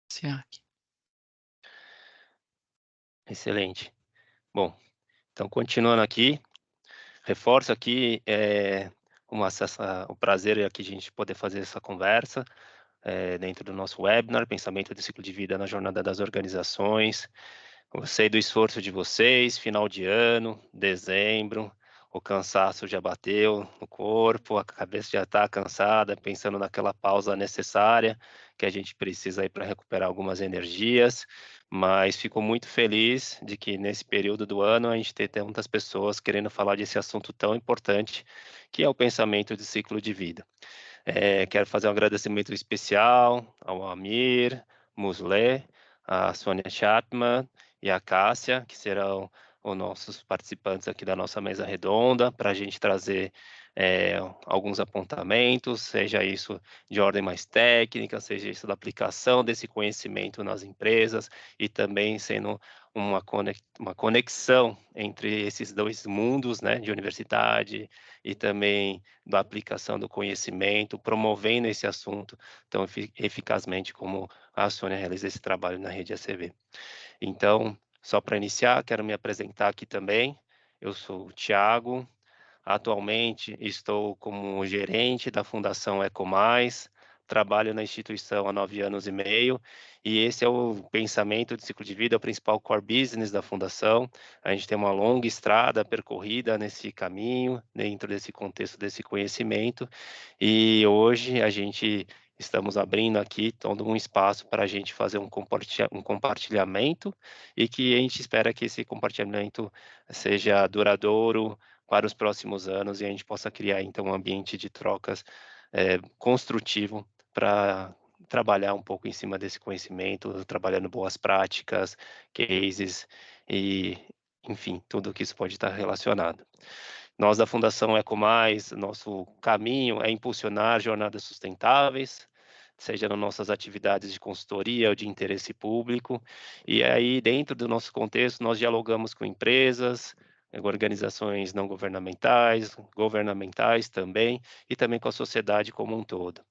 SEAC. Excelente. Bom, então continuando aqui, reforço aqui, o prazer aqui de a gente poder fazer essa conversa, dentro do nosso webinar, Pensamento de Ciclo de Vida na Jornada das Organizações. Eu sei do esforço de vocês, final de ano, dezembro, o cansaço já bateu no corpo, a cabeça já está cansada, pensando naquela pausa necessária que a gente precisa aí para recuperar algumas energias, mas fico muito feliz de que nesse período do ano a gente tem tantas pessoas querendo falar desse assunto tão importante, que é o pensamento de ciclo de vida. Quero fazer um agradecimento especial ao Amir Muslé, à Sônia Chapman e à Cássia, que serão os nossos participantes aqui da nossa mesa redonda, para a gente trazer alguns apontamentos, seja isso de ordem mais técnica, seja isso da aplicação desse conhecimento nas empresas e também sendo uma conexão entre esses dois mundos, né, de universidade e também da aplicação do conhecimento, promovendo esse assunto tão eficazmente como a Sônia realiza esse trabalho na rede ACV. Então, só para iniciar, quero me apresentar aqui também. Eu sou o Thiago, atualmente estou como gerente da Fundação Ecomais, trabalho na instituição há 9 anos e meio, e esse é o pensamento de ciclo de vida, é o principal core business da fundação. A gente tem uma longa estrada percorrida nesse caminho, dentro desse contexto desse conhecimento, e hoje a gente estamos abrindo aqui todo um espaço para a gente fazer um compartilhamento e que a gente espera que esse compartilhamento seja duradouro, para os próximos anos e a gente possa criar então um ambiente de trocas construtivo para trabalhar um pouco em cima desse conhecimento, trabalhando boas práticas, cases e, enfim, tudo que isso pode estar relacionado. Nós da Fundação Ecomais, nosso caminho é impulsionar jornadas sustentáveis, seja nas nossas atividades de consultoria ou de interesse público, e aí dentro do nosso contexto nós dialogamos com empresas, organizações não governamentais, governamentais também, e também com a sociedade como um todo.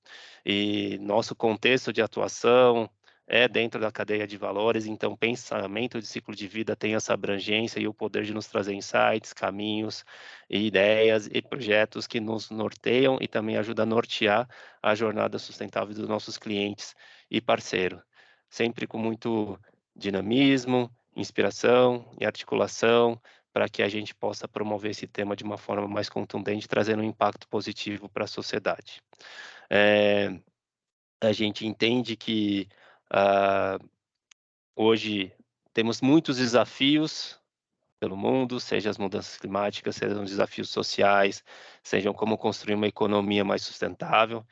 E nosso contexto de atuação é dentro da cadeia de valores, então pensamento de ciclo de vida tem essa abrangência e o poder de nos trazer insights, caminhos e ideias e projetos que nos norteiam e também ajudam a nortear a jornada sustentável dos nossos clientes e parceiros, sempre com muito dinamismo, inspiração e articulação, para que a gente possa promover esse tema de uma forma mais contundente, trazendo um impacto positivo para a sociedade. Eh, a gente entende que, ah, hoje temos muitos desafios pelo mundo, seja as mudanças climáticas, sejam os desafios sociais, sejam como construir uma economia mais sustentável.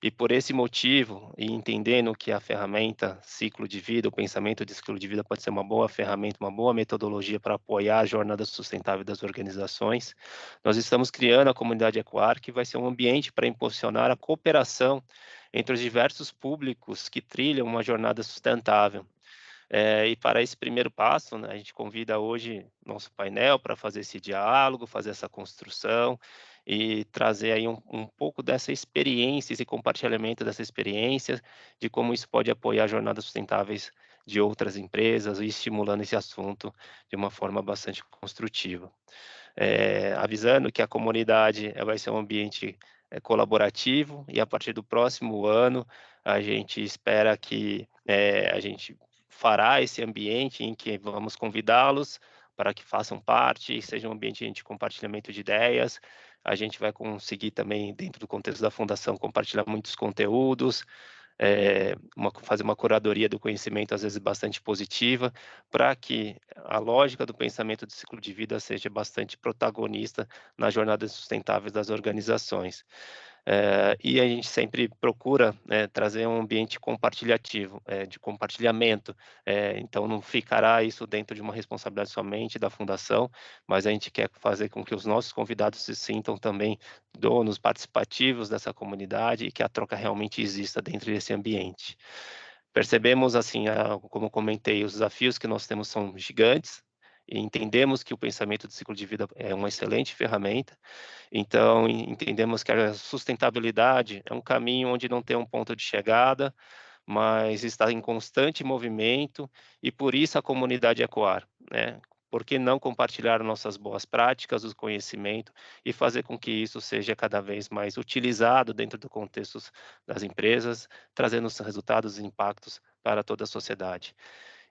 E por esse motivo, e entendendo que a ferramenta ciclo de vida, o pensamento de ciclo de vida pode ser uma boa ferramenta, uma boa metodologia para apoiar a jornada sustentável das organizações, nós estamos criando a comunidade Ecoar, que vai ser um ambiente para impulsionar a cooperação entre os diversos públicos que trilham uma jornada sustentável. E para esse primeiro passo, né, a gente convida hoje nosso painel para fazer esse diálogo, fazer essa construção e trazer aí um pouco dessa experiência, esse compartilhamento dessa experiência, de como isso pode apoiar jornadas sustentáveis de outras empresas e estimulando esse assunto de uma forma bastante construtiva. Avisando que a comunidade vai ser um ambiente colaborativo e a partir do próximo ano a gente espera que a gente fará esse ambiente em que vamos convidá-los para que façam parte, e seja um ambiente de compartilhamento de ideias. A gente vai conseguir também, dentro do contexto da fundação, compartilhar muitos conteúdos, fazer uma curadoria do conhecimento, às vezes bastante positiva, para que a lógica do pensamento de ciclo de vida seja bastante protagonista nas jornadas sustentáveis das organizações. E a gente sempre procura, né, trazer um ambiente compartilhativo, de compartilhamento, então não ficará isso dentro de uma responsabilidade somente da fundação, mas a gente quer fazer com que os nossos convidados se sintam também donos participativos dessa comunidade e que a troca realmente exista dentro desse ambiente. Percebemos, assim, como comentei, os desafios que nós temos são gigantes e entendemos que o pensamento de ciclo de vida é uma excelente ferramenta, então entendemos que a sustentabilidade é um caminho onde não tem um ponto de chegada, mas está em constante movimento e por isso a comunidade Ecoar, né? Por que não compartilhar nossas boas práticas, o conhecimento e fazer com que isso seja cada vez mais utilizado dentro do contexto das empresas, trazendo os resultados e impactos para toda a sociedade.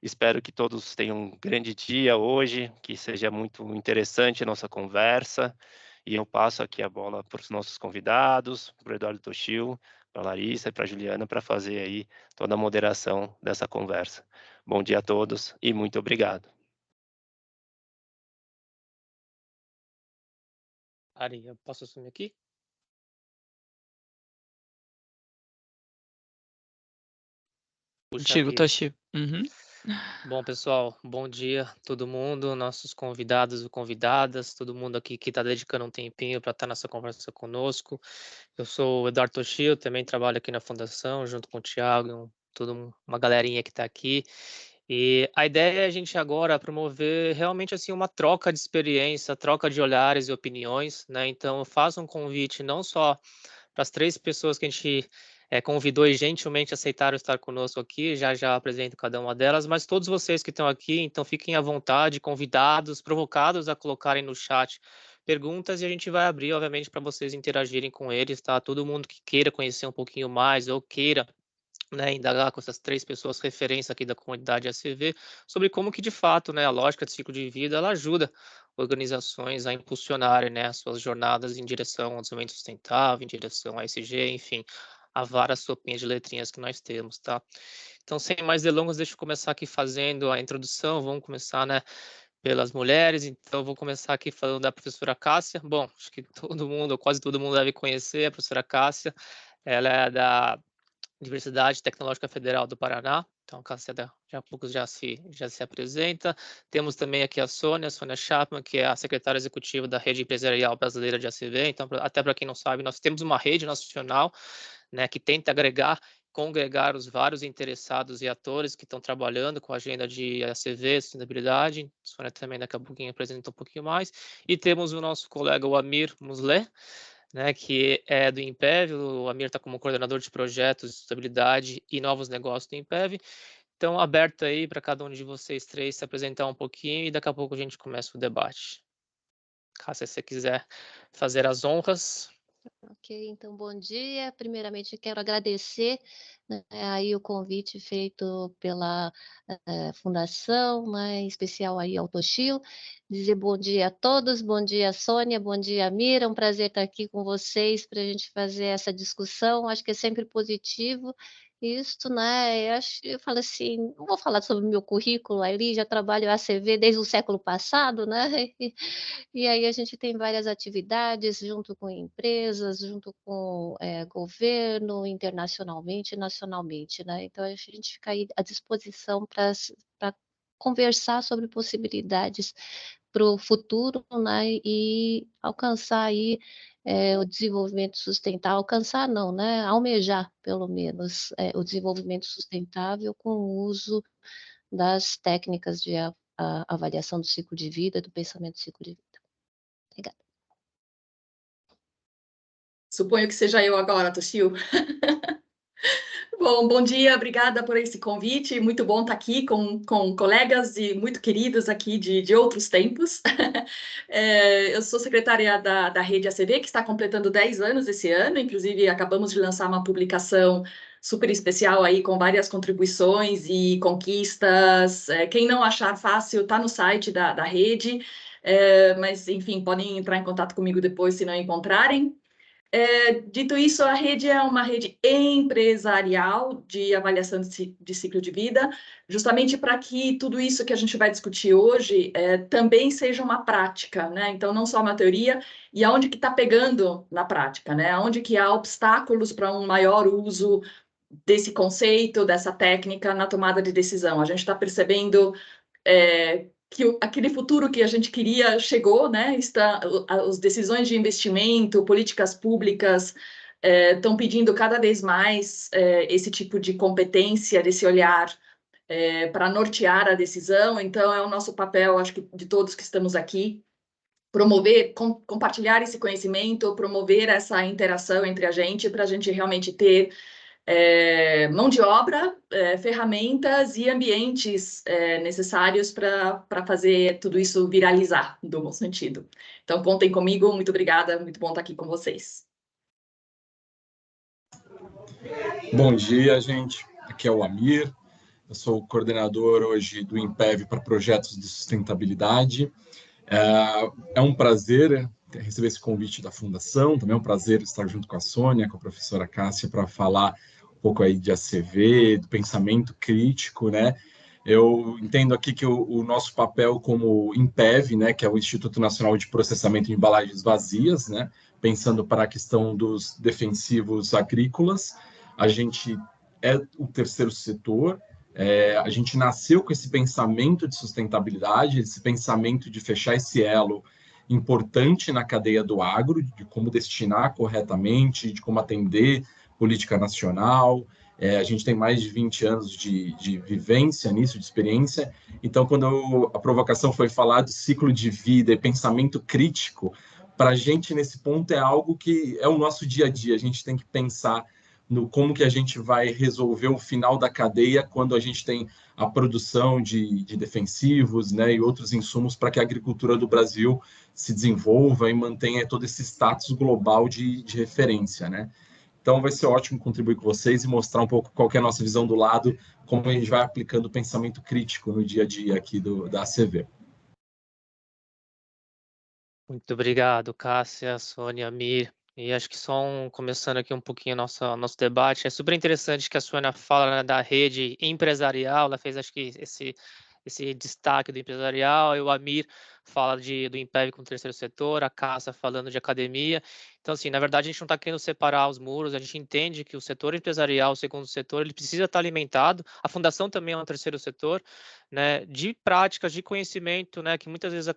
Espero que todos tenham um grande dia hoje, que seja muito interessante a nossa conversa. E eu passo aqui a bola para os nossos convidados, para o Eduardo Toshio, para a Larissa e para a Juliana, para fazer aí toda a moderação dessa conversa. Bom dia a todos e muito obrigado. Ari, eu posso assumir aqui? Puxa Contigo, vida. Toshio. Uhum. Bom, pessoal, bom dia todo mundo, nossos convidados e convidadas, todo mundo aqui que está dedicando um tempinho para estar nessa conversa conosco. Eu sou o Eduardo Toshio, também trabalho aqui na Fundação, junto com o Thiago, uma galerinha que está aqui. E a ideia é a gente agora promover realmente assim uma troca de experiência, troca de olhares e opiniões, né? Então, eu faço um convite não só para as 3 pessoas que a gente convidou e gentilmente aceitaram estar conosco aqui, já apresento cada uma delas, mas todos vocês que estão aqui, então fiquem à vontade, convidados, provocados a colocarem no chat perguntas e a gente vai abrir, obviamente, para vocês interagirem com eles, tá? Todo mundo que queira conhecer um pouquinho mais ou queira, né, indagar com essas 3 pessoas referência aqui da comunidade ACV, sobre como que de fato, né, a lógica de ciclo de vida, ela ajuda organizações a impulsionarem, né, as suas jornadas em direção ao desenvolvimento sustentável, em direção à ESG, enfim, a várias sopinhas de letrinhas que nós temos, tá? Então, sem mais delongas, deixa eu começar aqui fazendo a introdução, vamos começar, né, pelas mulheres, então eu vou começar aqui falando da professora Cássia. Bom, acho que todo mundo, ou quase todo mundo deve conhecer a professora Cássia, ela é da Universidade Tecnológica Federal do Paraná. Então, a Cássia, já há pouco já se apresenta. Temos também aqui a Sônia Chapman, que é a secretária executiva da Rede Empresarial Brasileira de ACV. Então, até para quem não sabe, nós temos uma rede nacional, né, que tenta congregar os vários interessados e atores que estão trabalhando com a agenda de ACV, sustentabilidade. A Sônia também daqui a pouquinho apresenta um pouquinho mais. E temos o nosso colega, o Amir Musleh, né, que é do INPEV. O Amir está como coordenador de projetos de sustentabilidade e novos negócios do INPEV. Então, aberto aí para cada um de vocês 3 se apresentar um pouquinho e daqui a pouco a gente começa o debate. Caso você quiser fazer as honras. Ok, então bom dia. Primeiramente, quero agradecer, né, aí o convite feito pela Fundação, né, em especial aí ao Toshio. Dizer bom dia a todos, bom dia Sônia, bom dia Mira. É um prazer estar aqui com vocês para a gente fazer essa discussão. Acho que é sempre positivo isso, né? Eu falo assim, não vou falar sobre o meu currículo ali, já trabalho ACV desde o século passado, né? E aí a gente tem várias atividades junto com empresas, junto com governo, internacionalmente e nacionalmente, né? Então a gente fica aí à disposição para conversar sobre possibilidades para o futuro, né? E alcançar aí o desenvolvimento sustentável, alcançar não, né? Almejar, pelo menos, o desenvolvimento sustentável com o uso das técnicas de avaliação do ciclo de vida, do pensamento do ciclo de vida. Obrigada. Suponho que seja eu agora, Toshio. Bom dia, obrigada por esse convite. Muito bom estar aqui com colegas e muito queridos aqui de outros tempos. Eu sou secretária da Rede ACV, que está completando 10 anos esse ano. Inclusive, acabamos de lançar uma publicação super especial aí com várias contribuições e conquistas. Quem não achar fácil, está no site da rede. Mas, enfim, podem entrar em contato comigo depois se não encontrarem. Dito isso, a rede é uma rede empresarial de avaliação de ciclo de vida, justamente para que tudo isso que a gente vai discutir hoje também seja uma prática, né? Então, não só uma teoria, e aonde que está pegando na prática, né? Aonde que há obstáculos para um maior uso desse conceito, dessa técnica na tomada de decisão. A gente está percebendo que aquele futuro que a gente queria chegou, né? As decisões de investimento, políticas públicas estão pedindo cada vez mais esse tipo de competência, desse olhar para nortear a decisão. Então, é o nosso papel, acho que de todos que estamos aqui, promover, compartilhar esse conhecimento, promover essa interação entre a gente, para a gente realmente ter mão de obra, ferramentas e ambientes necessários para fazer tudo isso viralizar, no bom sentido. Então, contem comigo, muito obrigada, muito bom estar aqui com vocês. Bom dia, gente. Aqui é o Amir, eu sou o coordenador hoje do INPEV para projetos de sustentabilidade. É um prazer receber esse convite da Fundação, também é um prazer estar junto com a Sônia, com a professora Cássia, para falar um pouco aí de ACV, do pensamento crítico, né? Eu entendo aqui que o nosso papel como INPEV, né, que é o Instituto Nacional de Processamento de Embalagens Vazias, né, pensando para a questão dos defensivos agrícolas, a gente é o terceiro setor, a gente nasceu com esse pensamento de sustentabilidade, esse pensamento de fechar esse elo importante na cadeia do agro, de como destinar corretamente, de como atender política nacional. A gente tem mais de 20 anos de vivência nisso, de experiência. Então, quando a provocação foi falar de ciclo de vida e pensamento crítico, para a gente, nesse ponto, é algo que é o nosso dia a dia. A gente tem que pensar no como que a gente vai resolver o final da cadeia quando a gente tem a produção de defensivos, né, e outros insumos para que a agricultura do Brasil se desenvolva e mantenha todo esse status global de referência, né? Então vai ser ótimo contribuir com vocês e mostrar um pouco qual que é a nossa visão do lado, como a gente vai aplicando o pensamento crítico no dia a dia aqui da ACV. Muito obrigado, Cássia, Sônia, Amir. E acho que começando aqui um pouquinho nosso debate, é super interessante que a Sônia fala, né, da rede empresarial, ela fez, acho que, esse destaque do empresarial, e o Amir fala do INPEV com o terceiro setor, a Cássia falando de academia. Então, assim, na verdade, a gente não está querendo separar os muros, a gente entende que o setor empresarial, o segundo setor, ele precisa estar alimentado, a fundação também é um terceiro setor, né, de práticas, de conhecimento, né, que muitas vezes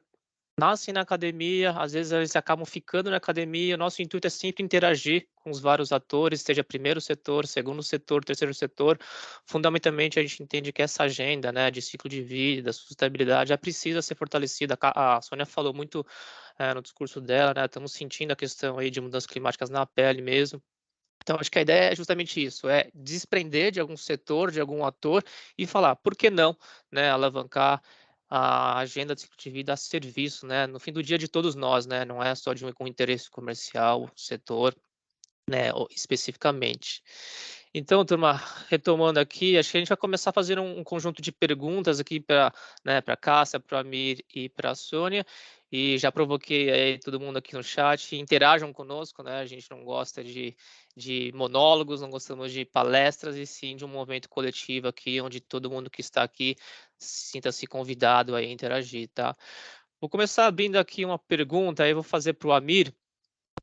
nascem na academia, às vezes eles acabam ficando na academia. Nosso intuito é sempre interagir com os vários atores, seja primeiro setor, segundo setor, terceiro setor. Fundamentalmente, a gente entende que essa agenda, né, de ciclo de vida, sustentabilidade, já precisa ser fortalecida. A Sônia falou muito no discurso dela, né, estamos sentindo a questão aí de mudanças climáticas na pele mesmo. Então, acho que a ideia é justamente isso, é desprender de algum setor, de algum ator e falar, por que não, né, alavancar a agenda de ciclo de vida a serviço, né, no fim do dia de todos nós, né, não é só de um interesse comercial, setor, né, especificamente. Então, turma, retomando aqui, acho que a gente vai começar a fazer um conjunto de perguntas aqui para, né, para a Cássia, para o Amir e para a Sônia, e já provoquei aí todo mundo aqui no chat, interajam conosco, né, a gente não gosta de monólogos, não gostamos de palestras, e sim de um movimento coletivo aqui, onde todo mundo que está aqui sinta-se convidado a interagir, tá? Vou começar abrindo aqui uma pergunta, aí eu vou fazer para o Amir,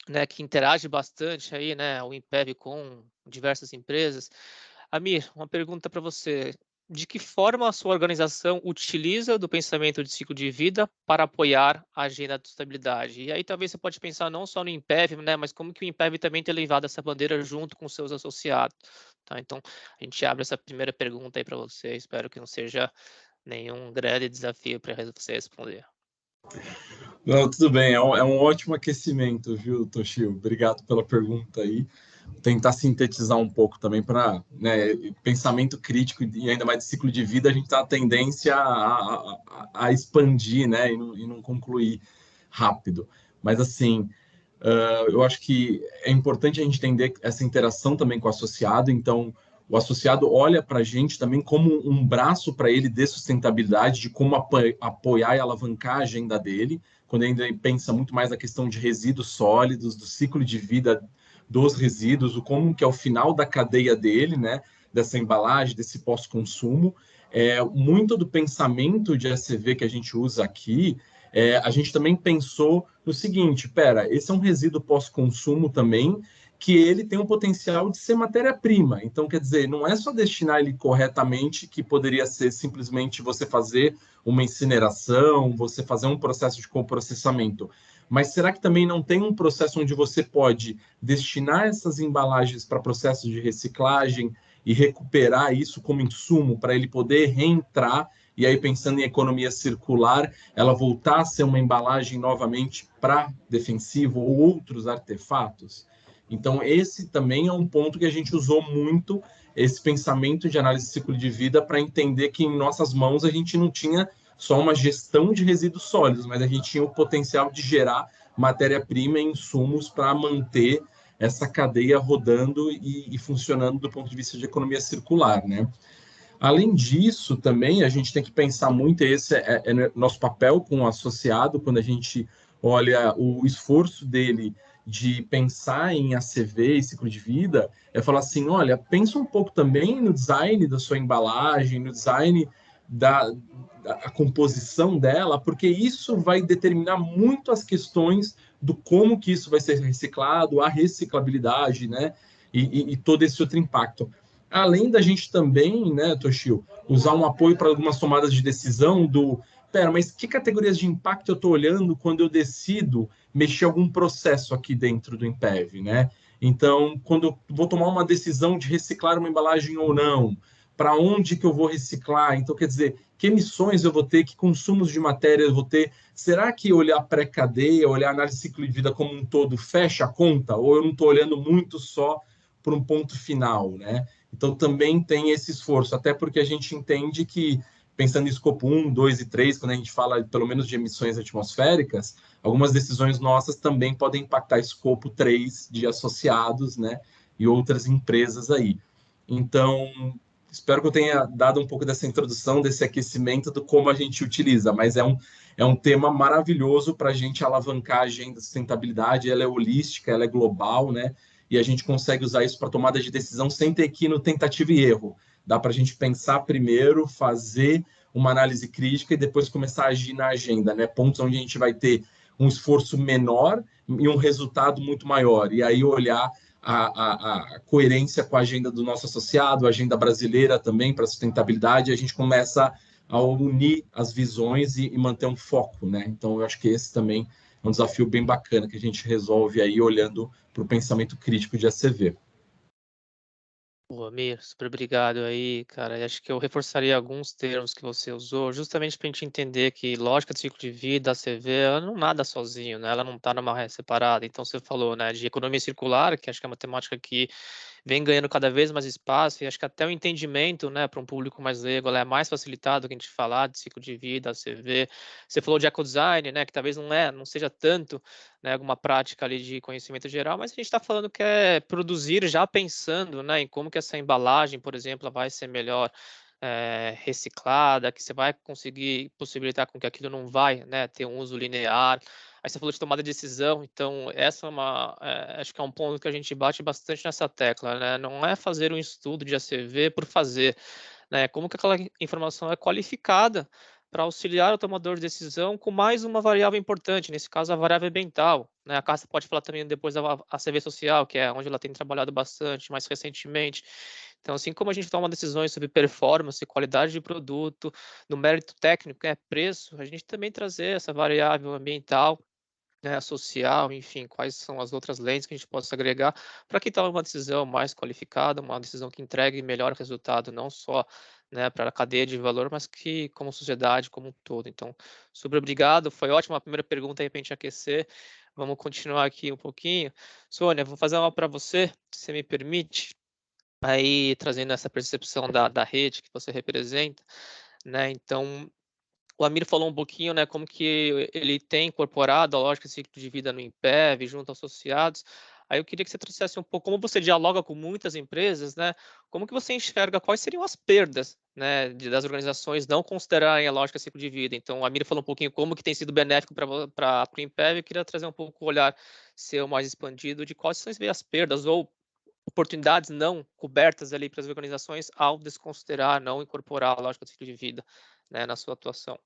né, que interage bastante aí, né, o INPEV com diversas empresas. Amir, uma pergunta para você. De que forma a sua organização utiliza do pensamento de ciclo de vida para apoiar a agenda de sustentabilidade? E aí talvez você pode pensar não só no INPEV, né, mas como que o INPEV também tem levado essa bandeira junto com seus associados. Tá? Então, a gente abre essa primeira pergunta aí para você. Espero que não seja nenhum grande desafio para você responder. Não, tudo bem, é um ótimo aquecimento, viu, Toshio? Obrigado pela pergunta aí. Vou tentar sintetizar um pouco também para, né, pensamento crítico e ainda mais de ciclo de vida, a gente tem a tendência a expandir, né, e não concluir rápido. Mas, assim, eu acho que é importante a gente entender essa interação também com o associado, então o associado olha para a gente também como um braço para ele de sustentabilidade, de como apoiar e alavancar a agenda dele, quando ele pensa muito mais na questão de resíduos sólidos, do ciclo de vida dos resíduos, o como que é o final da cadeia dele, né, dessa embalagem, desse pós-consumo. Muito do pensamento de ACV que a gente usa aqui, a gente também pensou no seguinte, esse é um resíduo pós-consumo também, que ele tem um potencial de ser matéria-prima. Então, quer dizer, não é só destinar ele corretamente, que poderia ser simplesmente você fazer uma incineração, você fazer um processo de coprocessamento. Mas será que também não tem um processo onde você pode destinar essas embalagens para processos de reciclagem e recuperar isso como insumo para ele poder reentrar, e aí pensando em economia circular, ela voltar a ser uma embalagem novamente para defensivo ou outros artefatos? Então, esse também é um ponto que a gente usou muito esse pensamento de análise de ciclo de vida para entender que em nossas mãos a gente não tinha só uma gestão de resíduos sólidos, mas a gente tinha o potencial de gerar matéria-prima e insumos para manter essa cadeia rodando e funcionando do ponto de vista de economia circular, né? Além disso, também a gente tem que pensar muito, esse é nosso papel com o associado, quando a gente olha o esforço dele de pensar em ACV e ciclo de vida, é falar assim, olha, pensa um pouco também no design da sua embalagem, no design da composição dela, porque isso vai determinar muito as questões do como que isso vai ser reciclado, a reciclabilidade, né? E todo esse outro impacto. Além da gente também, né, Toshio, usar um apoio para algumas tomadas de decisão do, pera, mas que categorias de impacto eu estou olhando quando eu decido mexer algum processo aqui dentro do Impev, né? Então, quando eu vou tomar uma decisão de reciclar uma embalagem ou não, para onde que eu vou reciclar? Então, quer dizer, que emissões eu vou ter, que consumos de matéria eu vou ter? Será que olhar pré-cadeia, olhar análise de ciclo de vida como um todo fecha a conta? Ou eu não estou olhando muito só por um ponto final, né? Então, também tem esse esforço, até porque a gente entende que, pensando em escopo 1, 2 e 3, quando a gente fala, pelo menos, de emissões atmosféricas, algumas decisões nossas também podem impactar escopo 3 de associados, né? E outras empresas aí. Então, espero que eu tenha dado um pouco dessa introdução, desse aquecimento do como a gente utiliza, mas é um tema maravilhoso para a gente alavancar a agenda de sustentabilidade, ela é holística, ela é global, né? E a gente consegue usar isso para tomada de decisão sem ter que ir no tentativa e erro. Dá para a gente pensar primeiro, fazer uma análise crítica e depois começar a agir na agenda, né? Pontos onde a gente vai ter um esforço menor e um resultado muito maior. E aí olhar a coerência com a agenda do nosso associado, a agenda brasileira também para sustentabilidade, e a gente começa a unir as visões e manter um foco, né? Então, eu acho que esse também é um desafio bem bacana que a gente resolve aí olhando para o pensamento crítico de ACV. Pô, Amir, super obrigado aí, cara. Acho que eu reforçaria alguns termos que você usou, justamente para a gente entender que lógica de ciclo de vida, a ACV, ela não nada sozinho, né? Ela não está numa ré separada. Então, você falou, né, de economia circular, que acho que é uma temática que vem ganhando cada vez mais espaço, e acho que até o entendimento, né, para um público mais leigo, ela é mais facilitado que a gente falar de ciclo de vida, ACV. Você falou de ecodesign, né, que talvez não seja tanto, né, alguma prática ali de conhecimento geral, mas a gente está falando que é produzir já pensando, né, em como que essa embalagem, por exemplo, vai ser melhor reciclada, que você vai conseguir possibilitar com que aquilo não vai, né, ter um uso linear. Aí você falou de tomada de decisão, então essa acho que é um ponto que a gente bate bastante nessa tecla, né? Não é fazer um estudo de ACV por fazer, né? Como que aquela informação é qualificada para auxiliar o tomador de decisão com mais uma variável importante, nesse caso a variável ambiental, né? A Cássia pode falar também depois da ACV social, que é onde ela tem trabalhado bastante mais recentemente. Então, assim como a gente toma decisões sobre performance, qualidade de produto, no mérito técnico, preço, a gente também trazer essa variável ambiental, né, social, enfim, quais são as outras lentes que a gente possa agregar para que tome uma decisão mais qualificada, uma decisão que entregue melhor resultado, não só, né, para a cadeia de valor, mas que como sociedade como um todo. Então, super obrigado, foi ótima a primeira pergunta aí para a gente aquecer. Vamos continuar aqui um pouquinho. Sônia, vou fazer uma para você, se você me permite, aí trazendo essa percepção da rede que você representa, né? Então, o Amir falou um pouquinho, né, como que ele tem incorporado a lógica de ciclo de vida no Impev, junto aos associados. Aí eu queria que você trouxesse um pouco como você dialoga com muitas empresas, né? Como que você enxerga quais seriam as perdas, né, das organizações não considerarem a lógica de ciclo de vida. Então, o Amir falou um pouquinho como que tem sido benéfico para o Impev. Eu queria trazer um pouco o olhar seu mais expandido de quais são as perdas ou oportunidades não cobertas ali para as organizações ao desconsiderar, não incorporar a lógica de ciclo de vida, né, na sua atuação.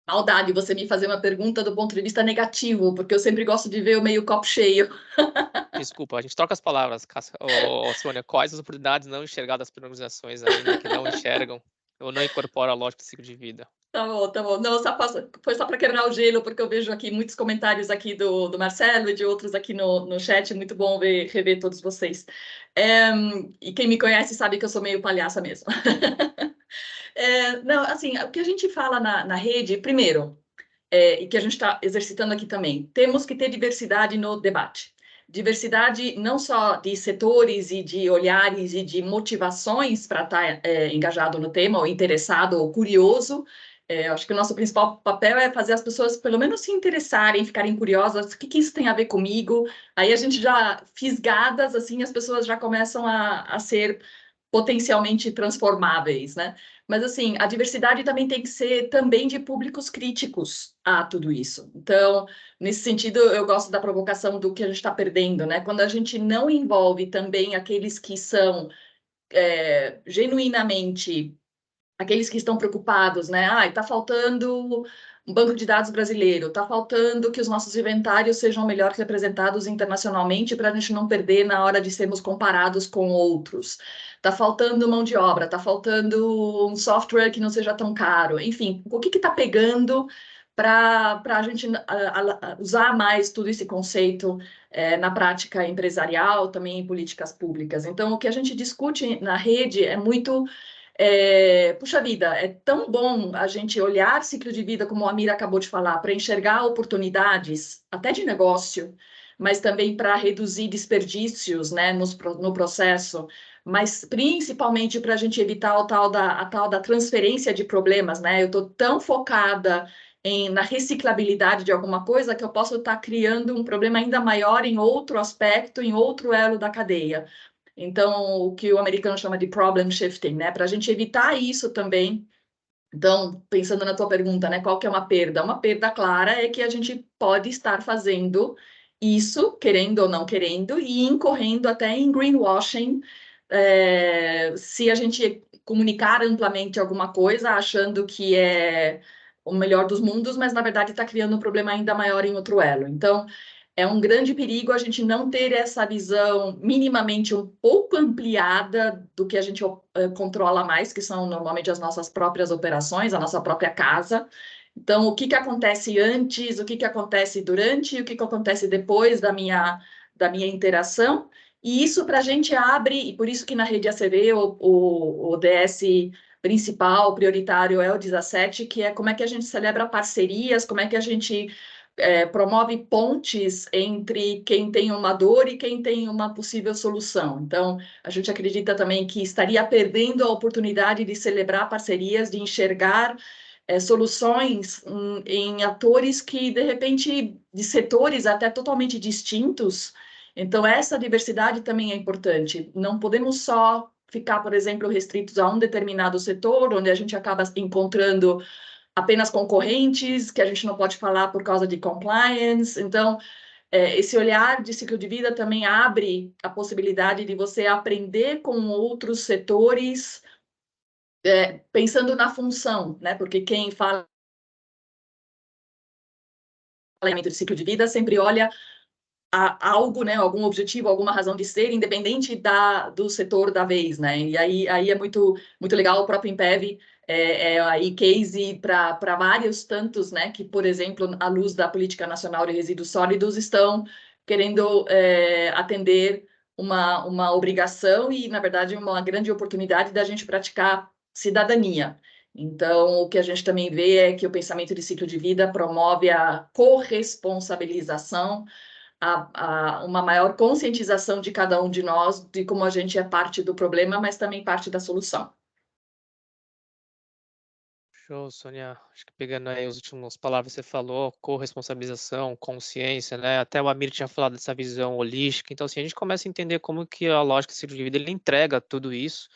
Maldade você me fazer uma pergunta do ponto de vista negativo, porque eu sempre gosto de ver o meio copo cheio. Desculpa, a gente troca as palavras, Sônia. Quais as oportunidades não enxergadas por organizações ainda que não enxergam ou não incorporam a lógica de ciclo de vida? Tá bom, tá bom. Não, foi só para quebrar o gelo, porque eu vejo aqui muitos comentários aqui do Marcelo e de outros aqui no chat. Muito bom rever todos vocês. E quem me conhece sabe que eu sou meio palhaça mesmo. Não, assim, o que a gente fala na rede, primeiro, e que a gente está exercitando aqui também, temos que ter diversidade no debate. diversidade não só de setores e de olhares e de motivações para estar engajado no tema, ou interessado, ou curioso. Acho que o nosso principal papel é fazer as pessoas, pelo menos, se interessarem, ficarem curiosas, o que isso tem a ver comigo? Aí a gente já, fisgadas, assim, as pessoas já começam a ser potencialmente transformáveis, né? Mas, assim, a diversidade também tem que ser também de públicos críticos a tudo isso. Então, nesse sentido, eu gosto da provocação do que a gente está perdendo, né? Quando a gente não envolve também aqueles que são genuinamente aqueles que estão preocupados, né? Ah, está faltando um banco de dados brasileiro, está faltando que os nossos inventários sejam melhor representados internacionalmente para a gente não perder na hora de sermos comparados com outros. Está faltando mão de obra, está faltando um software que não seja tão caro. Enfim, o que está pegando para a gente usar mais todo esse conceito na prática empresarial, também em políticas públicas. Então, o que a gente discute na rede é muito puxa vida, é tão bom a gente olhar ciclo de vida, como a Amira acabou de falar, para enxergar oportunidades, até de negócio, mas também para reduzir desperdícios, né, no processo, mas principalmente para a gente evitar a tal da transferência de problemas, né? Eu estou tão focada na reciclabilidade de alguma coisa que eu posso estar criando um problema ainda maior em outro aspecto, em outro elo da cadeia. Então, o que o americano chama de problem shifting, né? Para a gente evitar isso também. Então, pensando na tua pergunta, né? Qual que é uma perda? Uma perda clara é que a gente pode estar fazendo isso, querendo ou não querendo, e incorrendo até em greenwashing, se a gente comunicar amplamente alguma coisa, achando que é o melhor dos mundos, mas na verdade está criando um problema ainda maior em outro elo. Então, é um grande perigo a gente não ter essa visão minimamente um pouco ampliada do que a gente controla mais, que são normalmente as nossas próprias operações, a nossa própria casa. Então, o que acontece antes, o que acontece durante, o que acontece depois da minha interação. E isso para a gente abre, e por isso que na rede ACV o DS principal, prioritário é o 17, que é como é que a gente celebra parcerias, como é que a gente promove pontes entre quem tem uma dor e quem tem uma possível solução. Então, a gente acredita também que estaria perdendo a oportunidade de celebrar parcerias, de enxergar soluções em atores que, de repente, de setores até totalmente distintos. Então, essa diversidade também é importante. Não podemos só ficar, por exemplo, restritos a um determinado setor, onde a gente acaba encontrando apenas concorrentes, que a gente não pode falar por causa de compliance. Então, esse olhar de ciclo de vida também abre a possibilidade de você aprender com outros setores, pensando na função, né? Porque quem fala de ciclo de vida sempre olha a algo, né, algum objetivo, alguma razão de ser, independente do setor da vez, né? E aí é muito legal o próprio Impev, aí case para vários tantos, né, que, por exemplo, à luz da Política Nacional de Resíduos Sólidos, estão querendo atender uma obrigação e, na verdade, uma grande oportunidade da gente praticar cidadania. Então, o que a gente também vê é que o pensamento de ciclo de vida promove a corresponsabilização, uma maior conscientização de cada um de nós, de como a gente é parte do problema, mas também parte da solução. Show, Sônia. Acho que pegando aí as últimas palavras que você falou, corresponsabilização, consciência, né? Até o Amir tinha falado dessa visão holística. Então, assim, a gente começa a entender como que a lógica do ciclo de vida ele entrega tudo isso,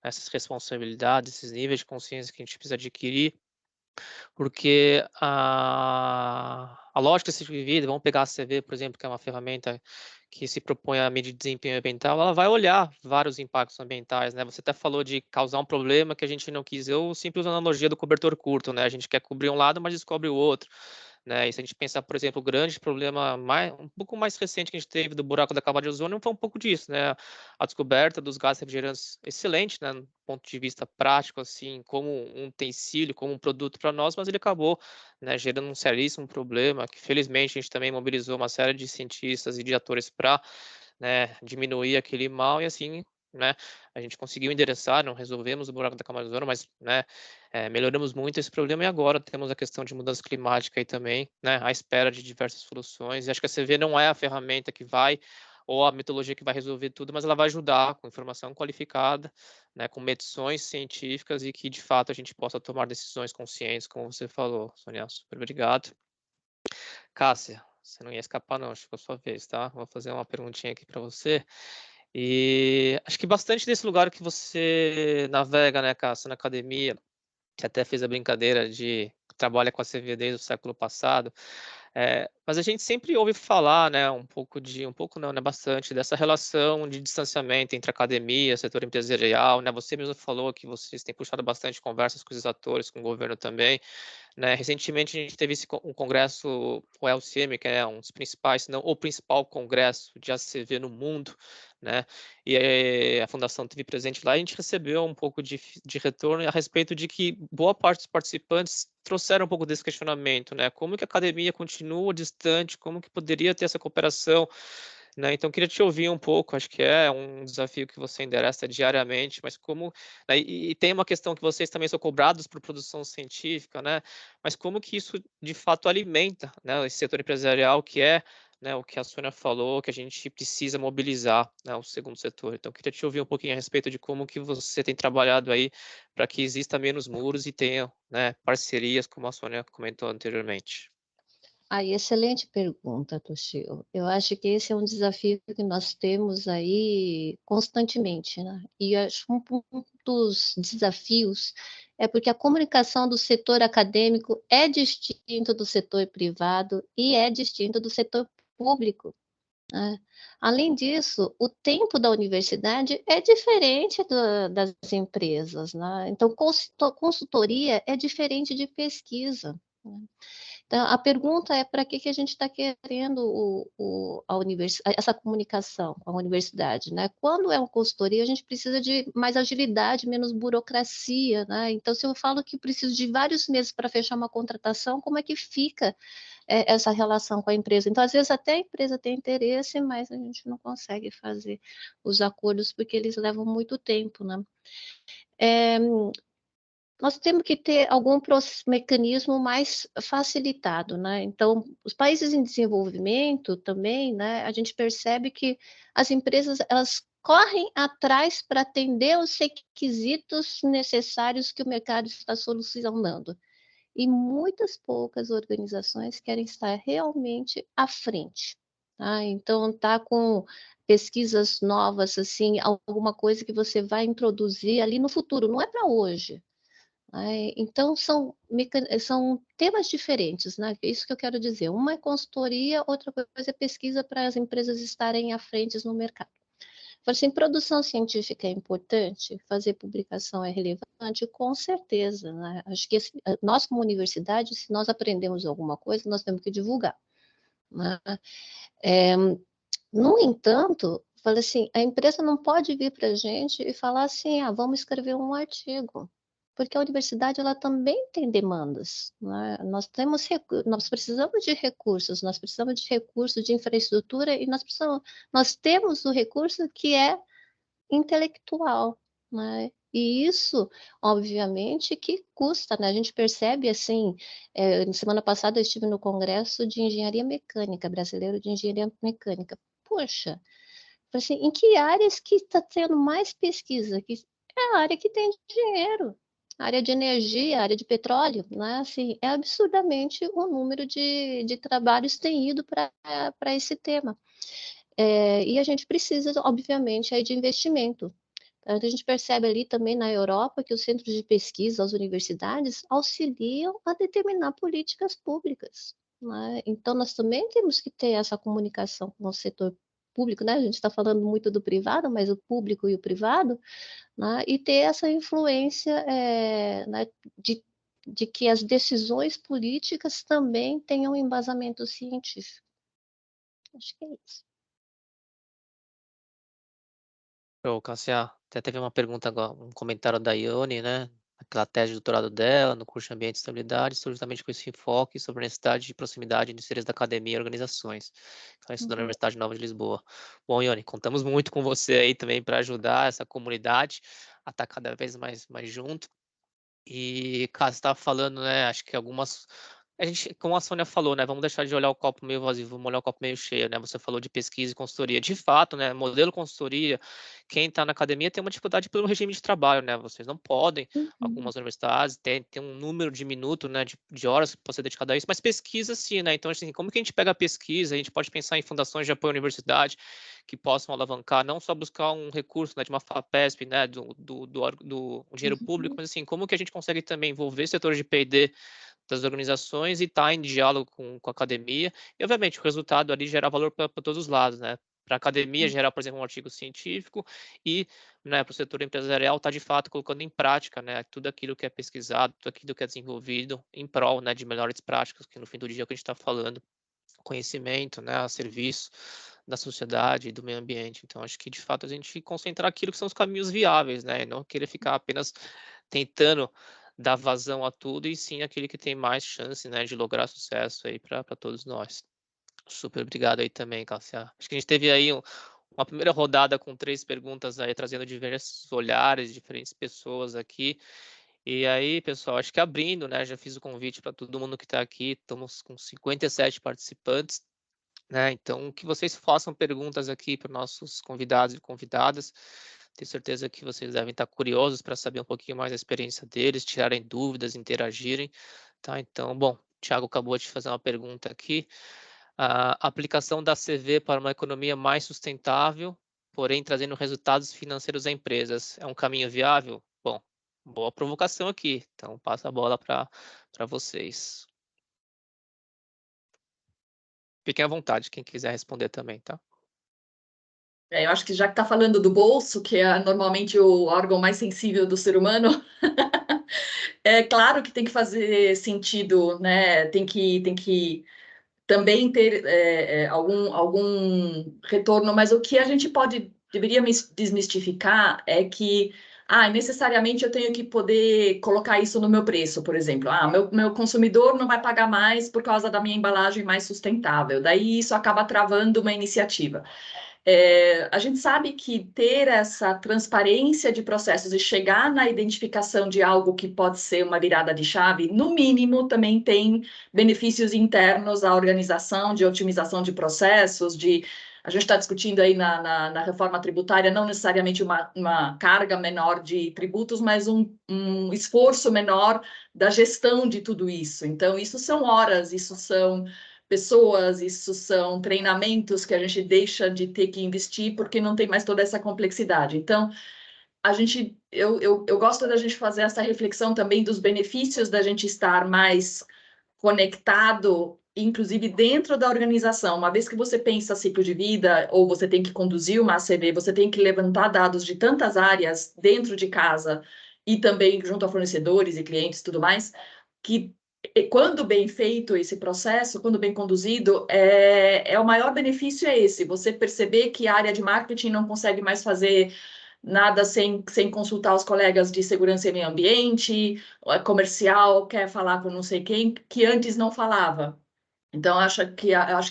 essas responsabilidades, esses níveis de consciência que a gente precisa adquirir, porque a lógica do ciclo de vida, vamos pegar a CV, por exemplo, que é uma ferramenta que se propõe a medir desempenho ambiental, ela vai olhar vários impactos ambientais, né? Você até falou de causar um problema que a gente não quis, eu sempre uso a analogia do cobertor curto, né? A gente quer cobrir um lado, mas descobre o outro, né? E se a gente pensar, por exemplo, o grande problema um pouco mais recente que a gente teve do buraco da camada de ozônio foi um pouco disso, né? A descoberta dos gases refrigerantes, excelente, né? Do ponto de vista prático, assim, como um utensílio, como um produto para nós, mas ele acabou, né, gerando um seríssimo problema, que felizmente a gente também mobilizou uma série de cientistas e de atores para, né, diminuir aquele mal, e assim né, a gente conseguiu endereçar, não resolvemos o buraco da camada de ozono, mas, né, melhoramos muito esse problema e agora temos a questão de mudança climática aí também, né, à espera de diversas soluções. E acho que a CV não é a ferramenta que vai ou a metodologia que vai resolver tudo, mas ela vai ajudar com informação qualificada, né, com medições científicas e que de fato a gente possa tomar decisões conscientes, como você falou, Sonia. Super obrigado. Cássia, você não ia escapar não, acho que é a sua vez, tá? Vou fazer uma perguntinha aqui para você. E acho que bastante desse lugar que você navega, né, Cássia, na academia, que até fez a brincadeira de trabalha com a CV desde o século passado, mas a gente sempre ouve falar, né, um pouco não, né, bastante dessa relação de distanciamento entre academia, setor empresarial, né, você mesmo falou que vocês têm puxado bastante conversas com os atores, com o governo também, né. Recentemente a gente teve um congresso, o LCM, que é um dos principais, se não o principal congresso de ACV no mundo, né, e a fundação teve presente lá, e a gente recebeu um pouco de retorno a respeito de que boa parte dos participantes trouxeram um pouco desse questionamento, né, como que a academia continua distante, como que poderia ter essa cooperação, né, então queria te ouvir um pouco, acho que é um desafio que você endereça diariamente, mas como, né, e tem uma questão que vocês também são cobrados por produção científica, né, mas como que isso de fato alimenta, né, esse setor empresarial que é, né, o que a Sônia falou, que a gente precisa mobilizar, né, o segundo setor. Então queria te ouvir um pouquinho a respeito de como que você tem trabalhado aí para que exista menos muros e tenha, né, parcerias, como a Sônia comentou anteriormente. Excelente pergunta, Toshio. Eu acho que esse é um desafio que nós temos aí constantemente, né? E acho um dos desafios é porque a comunicação do setor acadêmico é distinto do setor privado e é distinto do setor público, né? Além disso, o tempo da universidade é diferente das empresas, né? Então, consultoria é diferente de pesquisa, né? Então, a pergunta é para que a gente está querendo essa comunicação com a universidade, né? Quando é uma consultoria, a gente precisa de mais agilidade, menos burocracia, né? Então, se eu falo que preciso de vários meses para fechar uma contratação, como é que fica essa relação com a empresa? Então, às vezes, até a empresa tem interesse, mas a gente não consegue fazer os acordos porque eles levam muito tempo, né? Nós temos que ter algum mecanismo mais facilitado, né? Então, os países em desenvolvimento também, né? A gente percebe que as empresas elas correm atrás para atender os requisitos necessários que o mercado está solucionando. E muitas poucas organizações querem estar realmente à frente, tá? Então, tá com pesquisas novas, assim, alguma coisa que você vai introduzir ali no futuro, não é para hoje. Então, são temas diferentes, né? É isso que eu quero dizer. Uma é consultoria, outra coisa é pesquisa para as empresas estarem à frente no mercado. Assim, produção científica é importante, fazer publicação é relevante, com certeza, né? Acho que nós, como universidade, se nós aprendemos alguma coisa, nós temos que divulgar, né? No entanto, falei assim, a empresa não pode vir para a gente e falar assim, vamos escrever um artigo, porque a universidade ela também tem demandas, né? Nós precisamos de recursos de infraestrutura e nós temos o recurso que é intelectual, né? E isso, obviamente, que custa, né? A gente percebe assim, semana passada eu estive no Congresso de Engenharia Mecânica, brasileiro de Engenharia Mecânica. Poxa, assim, em que áreas que está tendo mais pesquisa? Que é a área que tem dinheiro, a área de energia, a área de petróleo, né? Assim, é absurdamente o número de trabalhos tem ido para esse tema. E a gente precisa, obviamente, aí de investimento. Então, a gente percebe ali também na Europa que os centros de pesquisa, as universidades, auxiliam a determinar políticas públicas, né? Então, nós também temos que ter essa comunicação com o setor público, né? A gente está falando muito do privado, mas o público e o privado, né? E ter essa influência né? de que as decisões políticas também tenham embasamento científico. Acho que é isso. Cássia, até teve uma pergunta agora, um comentário da Ione, né? aquela tese de doutorado dela, no curso de Ambiente e Estabilidade, justamente com esse enfoque sobre a necessidade de proximidade entre seres da academia e organizações. Ela estuda na Universidade Nova de Lisboa. Bom, Ione, contamos muito com você aí também para ajudar essa comunidade a estar cada vez mais junto. E, cara, você estava falando, né? Acho que algumas. A gente, como a Sônia falou, né? Vamos deixar de olhar o copo meio vazio, vamos olhar o copo meio cheio, né? Você falou de pesquisa e consultoria. De fato, né? Modelo consultoria, quem está na academia tem uma dificuldade pelo regime de trabalho, né? Vocês não podem, algumas universidades tem um número de minutos, né? De horas para ser dedicado a isso, mas pesquisa sim, né? Então, assim, como que a gente pega a pesquisa? A gente pode pensar em fundações de apoio à universidade que possam alavancar, não só buscar um recurso, né, de uma FAPESP, né, do dinheiro público, mas assim, como que a gente consegue também envolver setores de P&D das organizações e estar em diálogo com a academia, e obviamente o resultado ali gera valor para todos os lados, né? Para a academia gerar, por exemplo, um artigo científico e, né, para o setor empresarial estar de fato colocando em prática, né, tudo aquilo que é pesquisado, tudo aquilo que é desenvolvido em prol, né, de melhores práticas, que no fim do dia é o que a gente está falando, conhecimento, né, a serviço da sociedade e do meio ambiente. Então, acho que de fato a gente concentrar aquilo que são os caminhos viáveis, né, e não querer ficar apenas tentando dar vazão a tudo, e sim aquele que tem mais chance, né, de lograr sucesso aí para todos nós. Super obrigado aí também, Cássia. Acho que a gente teve aí uma primeira rodada com 3 perguntas aí, trazendo diversos olhares, diferentes pessoas aqui. E aí, pessoal, acho que abrindo, né, já fiz o convite para todo mundo que está aqui, estamos com 57 participantes, né, então que vocês façam perguntas aqui para nossos convidados e convidadas. Tenho certeza que vocês devem estar curiosos para saber um pouquinho mais da experiência deles, tirarem dúvidas, interagirem, tá? Então, bom, o Thiago acabou de fazer uma pergunta aqui. A aplicação da CV para uma economia mais sustentável, porém trazendo resultados financeiros a empresas, é um caminho viável? Bom, boa provocação aqui. Então, passa a bola para vocês. Fiquem à vontade, quem quiser responder também, tá? Eu acho que já que está falando do bolso, que é normalmente o órgão mais sensível do ser humano, é claro que tem que fazer sentido, né? Tem que também ter algum retorno, mas o que a gente deveria desmistificar é que necessariamente eu tenho que poder colocar isso no meu preço, por exemplo. Meu consumidor não vai pagar mais por causa da minha embalagem mais sustentável. Daí isso acaba travando uma iniciativa. A gente sabe que ter essa transparência de processos e chegar na identificação de algo que pode ser uma virada de chave, no mínimo, também tem benefícios internos à organização, de otimização de processos, a gente está discutindo aí na reforma tributária, não necessariamente uma carga menor de tributos, mas um esforço menor da gestão de tudo isso. Então, isso são horas, isso são pessoas, isso são treinamentos que a gente deixa de ter que investir porque não tem mais toda essa complexidade. Então, eu gosto da gente fazer essa reflexão também dos benefícios da gente estar mais conectado, inclusive dentro da organização. Uma vez que você pensa ciclo de vida, ou você tem que conduzir uma ACV, você tem que levantar dados de tantas áreas dentro de casa e também junto a fornecedores e clientes e tudo mais, que quando bem feito esse processo, quando bem conduzido, o maior benefício é esse, você perceber que a área de marketing não consegue mais fazer nada sem consultar os colegas de segurança e meio ambiente, comercial quer falar com não sei quem, que antes não falava. Então, acho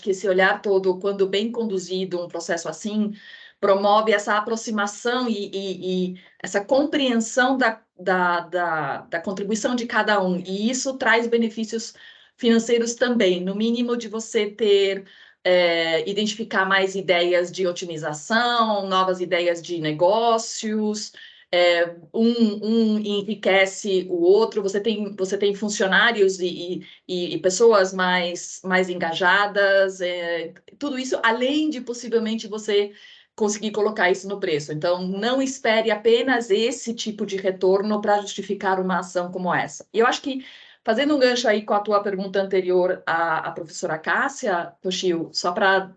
que esse olhar todo, quando bem conduzido, um processo assim, promove essa aproximação e essa compreensão da contribuição de cada um. E isso traz benefícios financeiros também, no mínimo de você ter, identificar mais ideias de otimização, novas ideias de negócios, um enriquece o outro, você tem funcionários e pessoas mais engajadas, tudo isso além de possivelmente você conseguir colocar isso no preço. Então, não espere apenas esse tipo de retorno para justificar uma ação como essa. E eu acho que, fazendo um gancho aí com a tua pergunta anterior à professora Cássia, Toshio, só para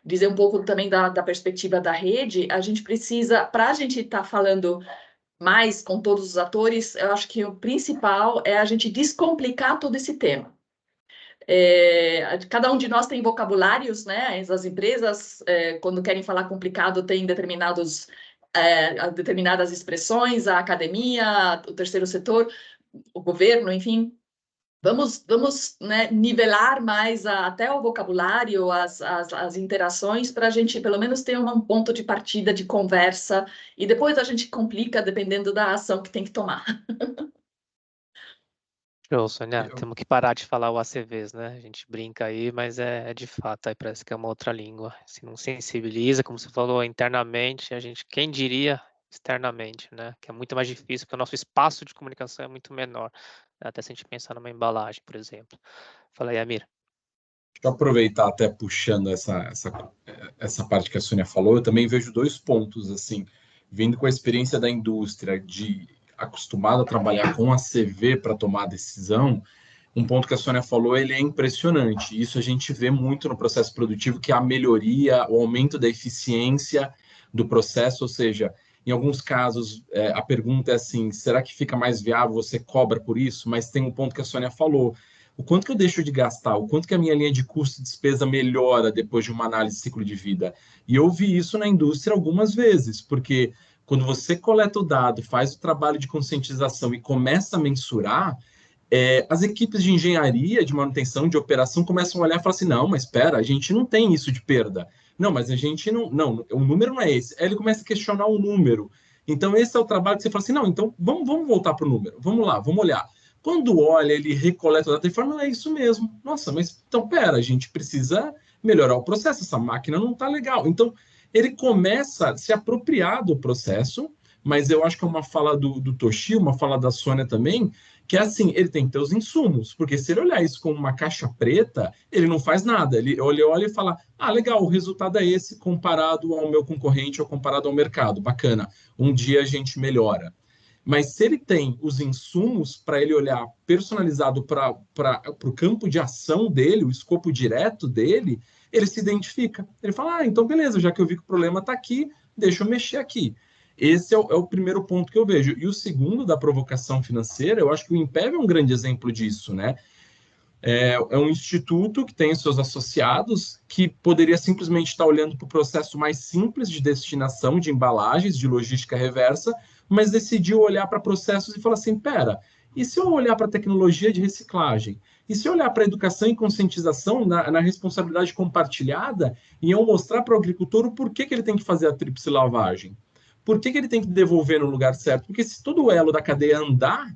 dizer um pouco também da perspectiva da rede, a gente precisa, para a gente estar falando mais com todos os atores, eu acho que o principal é a gente descomplicar todo esse tema. Cada um de nós tem vocabulários, né? As empresas, quando querem falar complicado, têm determinados a determinadas expressões, a academia, o terceiro setor, o governo, enfim. Vamos né, nivelar mais até o vocabulário, as interações, para a gente, pelo menos, ter um ponto de partida de conversa, e depois a gente complica dependendo da ação que tem que tomar. Show, Sônia. Temos que parar de falar o ACVs, né? A gente brinca aí, mas é de fato, aí parece que é uma outra língua. Se não sensibiliza, como você falou, internamente, a gente, quem diria externamente, né? Que é muito mais difícil, porque o nosso espaço de comunicação é muito menor. Até se a gente pensar numa embalagem, por exemplo. Fala aí, Amir. Deixa eu aproveitar até puxando essa parte que a Sônia falou, eu também vejo 2 pontos, assim, vindo com a experiência da indústria, de acostumado a trabalhar com a CV para tomar a decisão, um ponto que a Sônia falou, ele é impressionante. Isso a gente vê muito no processo produtivo, que é a melhoria, o aumento da eficiência do processo, ou seja, em alguns casos, a pergunta é assim, será que fica mais viável, você cobra por isso? Mas tem um ponto que a Sônia falou, o quanto que eu deixo de gastar, o quanto que a minha linha de custo e despesa melhora depois de uma análise de ciclo de vida. E eu vi isso na indústria algumas vezes, porque quando você coleta o dado, faz o trabalho de conscientização e começa a mensurar, as equipes de engenharia, de manutenção, de operação começam a olhar e falar assim, não, mas espera, a gente não tem isso de perda. Não, mas a gente não, o número não é esse. Aí ele começa a questionar o número. Então esse é o trabalho que você fala assim, não, então vamos voltar para o número, vamos lá, vamos olhar. Quando olha, ele recoleta o dado e fala, não, é isso mesmo. Nossa, mas então, pera, a gente precisa melhorar o processo, essa máquina não está legal. Então, ele começa a se apropriar do processo, mas eu acho que é uma fala do Toshio, uma fala da Sônia também, que é assim, ele tem que ter os insumos, porque se ele olhar isso como uma caixa preta, ele não faz nada. Ele olha e fala, ah, legal, o resultado é esse comparado ao meu concorrente ou comparado ao mercado, bacana, um dia a gente melhora. Mas se ele tem os insumos para ele olhar personalizado para o campo de ação dele, o escopo direto dele, ele se identifica. Ele fala, ah, então beleza, já que eu vi que o problema está aqui, deixa eu mexer aqui. Esse é o primeiro ponto que eu vejo. E o segundo, da provocação financeira, eu acho que o Impev é um grande exemplo disso, né? É um instituto que tem seus associados que poderia simplesmente estar olhando para o processo mais simples de destinação de embalagens, de logística reversa, mas decidiu olhar para processos e falar assim, pera, e se eu olhar para a tecnologia de reciclagem? E se eu olhar para a educação e conscientização na responsabilidade compartilhada e eu mostrar para o agricultor o porquê que ele tem que fazer a tríplice lavagem? Por que ele tem que devolver no lugar certo? Porque se todo o elo da cadeia andar,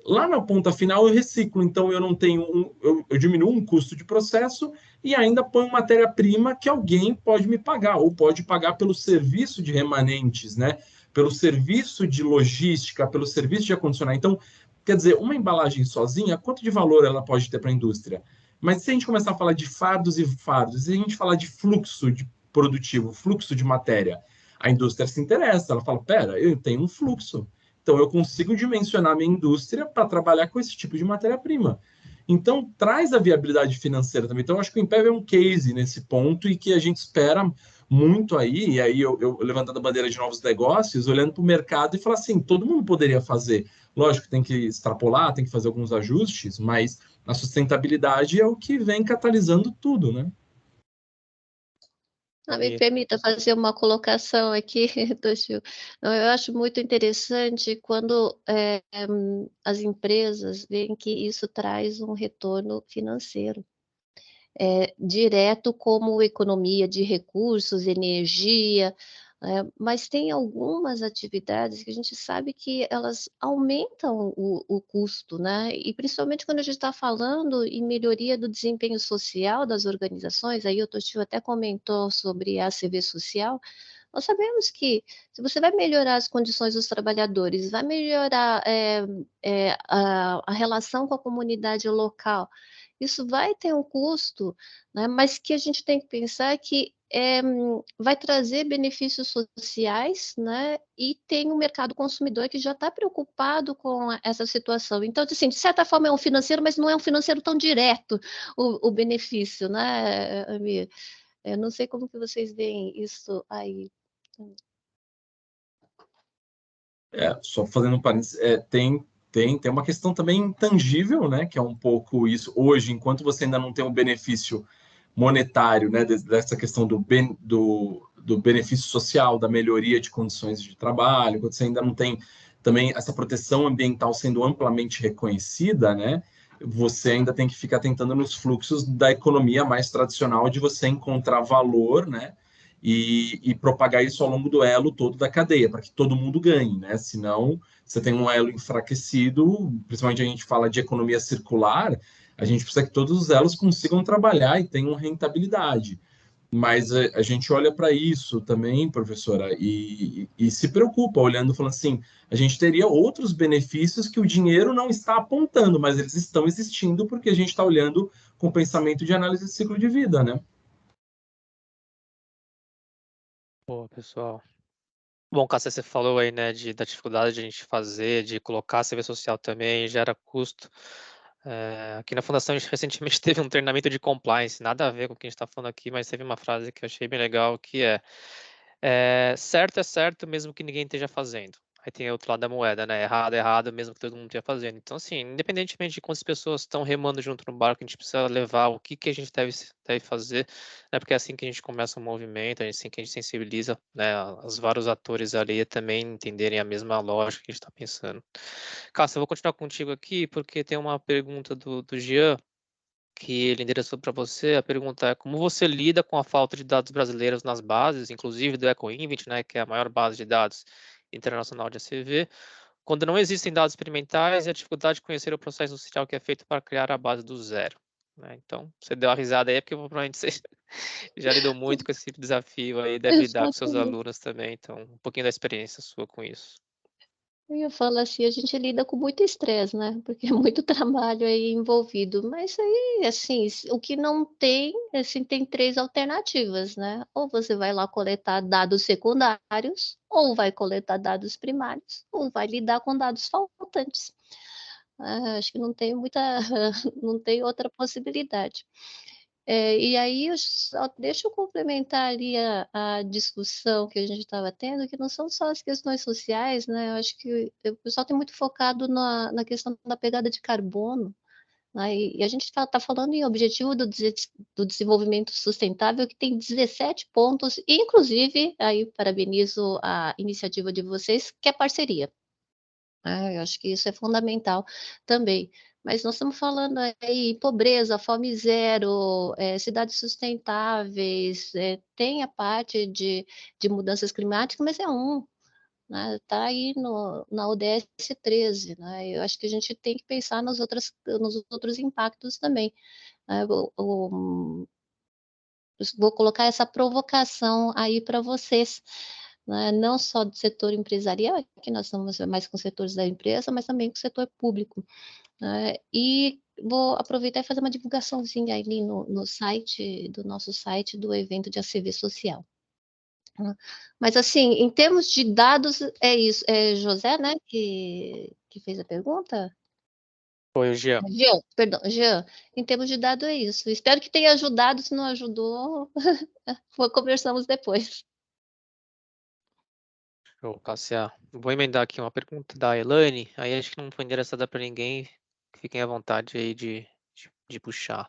lá na ponta final eu reciclo, então eu não tenho eu diminuo um custo de processo e ainda ponho matéria-prima que alguém pode me pagar, ou pode pagar pelo serviço de remanentes, né? Pelo serviço de logística, pelo serviço de acondicionar. Então, quer dizer, uma embalagem sozinha, quanto de valor ela pode ter para a indústria? Mas se a gente começar a falar de fardos e fardos, se a gente falar de fluxo de produtivo, fluxo de matéria, a indústria se interessa, ela fala, pera, eu tenho um fluxo, então eu consigo dimensionar minha indústria para trabalhar com esse tipo de matéria-prima. Então, traz a viabilidade financeira também. Então, eu acho que o Impev é um case nesse ponto e que a gente espera muito aí, e aí eu levantando a bandeira de novos negócios, olhando para o mercado e falar assim, todo mundo poderia fazer. Lógico, tem que extrapolar, tem que fazer alguns ajustes, mas a sustentabilidade é o que vem catalisando tudo, né? Me permita fazer uma colocação aqui, Toshio. Eu acho muito interessante quando as empresas veem que isso traz um retorno financeiro. Direto como economia de recursos, energia, mas tem algumas atividades que a gente sabe que elas aumentam o custo, né? E principalmente quando a gente está falando em melhoria do desempenho social das organizações, aí o Toshio até comentou sobre a ACV social. Nós sabemos que se você vai melhorar as condições dos trabalhadores, vai melhorar a relação com a comunidade local, isso vai ter um custo, né? Mas que a gente tem que pensar que vai trazer benefícios sociais, né? E tem um mercado consumidor que já está preocupado com essa situação. Então, assim, de certa forma é um financeiro, mas não é um financeiro tão direto o benefício, né, Amir? Eu não sei como que vocês veem isso aí. Só fazendo um parênteses, tem uma questão também intangível, né? Que é um pouco isso. Hoje, enquanto você ainda não tem o benefício monetário, né, dessa questão do benefício social, da melhoria de condições de trabalho, quando você ainda não tem também essa proteção ambiental sendo amplamente reconhecida, né, você ainda tem que ficar tentando nos fluxos da economia mais tradicional de você encontrar valor, né, e propagar isso ao longo do elo todo da cadeia, para que todo mundo ganhe, né? Senão, você tem um elo enfraquecido, principalmente a gente fala de economia circular, a gente precisa que todos os elos consigam trabalhar e tenham rentabilidade. Mas a gente olha para isso também, professora, e se preocupa, olhando, falando assim, a gente teria outros benefícios que o dinheiro não está apontando, mas eles estão existindo porque a gente está olhando com pensamento de análise de ciclo de vida, né? Boa, pessoal. Bom, Cássia, você falou aí, né, da dificuldade de a gente fazer, de colocar CV social também, gera custo. Aqui na Fundação, a gente recentemente teve um treinamento de compliance, nada a ver com o que a gente está falando aqui, mas teve uma frase que eu achei bem legal, que certo é certo, mesmo que ninguém esteja fazendo. Aí tem outro lado da moeda, né? Errado é errado, mesmo que todo mundo esteja fazendo. Então, assim, independentemente de quantas pessoas estão remando junto no barco, a gente precisa levar o que a gente deve fazer, né? Porque é assim que a gente começa um movimento, é assim que a gente sensibiliza, né, os vários atores ali a também entenderem a mesma lógica que a gente está pensando. Cássio, eu vou continuar contigo aqui, porque tem uma pergunta do Jean, que ele endereçou para você. A pergunta é: como você lida com a falta de dados brasileiros nas bases, inclusive do EcoInvent, né, que é a maior base de dados internacional de ACV, quando não existem dados experimentais e a dificuldade de conhecer o processo social que é feito para criar a base do zero? Né? Então, você deu uma risada aí, porque provavelmente você já lidou muito com esse desafio aí, deve lidar com seus Exatamente. alunos também, então um pouquinho da experiência sua com isso. Eu ia falar assim, a gente lida com muito estresse, né, porque é muito trabalho aí envolvido, mas aí, assim, o que não tem, assim, tem 3 alternativas, né, ou você vai lá coletar dados secundários, ou vai coletar dados primários, ou vai lidar com dados faltantes. Acho que não tem muita não tem outra possibilidade. E aí deixa eu complementar ali a discussão que a gente estava tendo, que não são só as questões sociais, né, eu acho que o pessoal tem muito focado na questão da pegada de carbono, né, e a gente está falando em objetivo do desenvolvimento sustentável, que tem 17 pontos, inclusive, aí parabenizo a iniciativa de vocês, que é parceria. Eu acho que isso é fundamental também. Mas nós estamos falando aí pobreza, fome zero, cidades sustentáveis, tem a parte de mudanças climáticas, mas é né, está aí na ODS 13, né, eu acho que a gente tem que pensar nos outros impactos também. Né, vou colocar essa provocação aí para vocês, né, não só do setor empresarial, que nós estamos mais com setores da empresa, mas também com o setor público, né, e vou aproveitar e fazer uma divulgaçãozinha ali no site, do nosso site, do evento de ACV Social. Né. Mas assim, em termos de dados, é isso. É José, né, que fez a pergunta? Foi o Jean. Jean, perdão, Jean, em termos de dado é isso. Espero que tenha ajudado, se não ajudou, conversamos depois. Show, Cássia. Vou emendar aqui uma pergunta da Elaine, aí acho que não foi endereçada para ninguém, fiquem à vontade aí de puxar.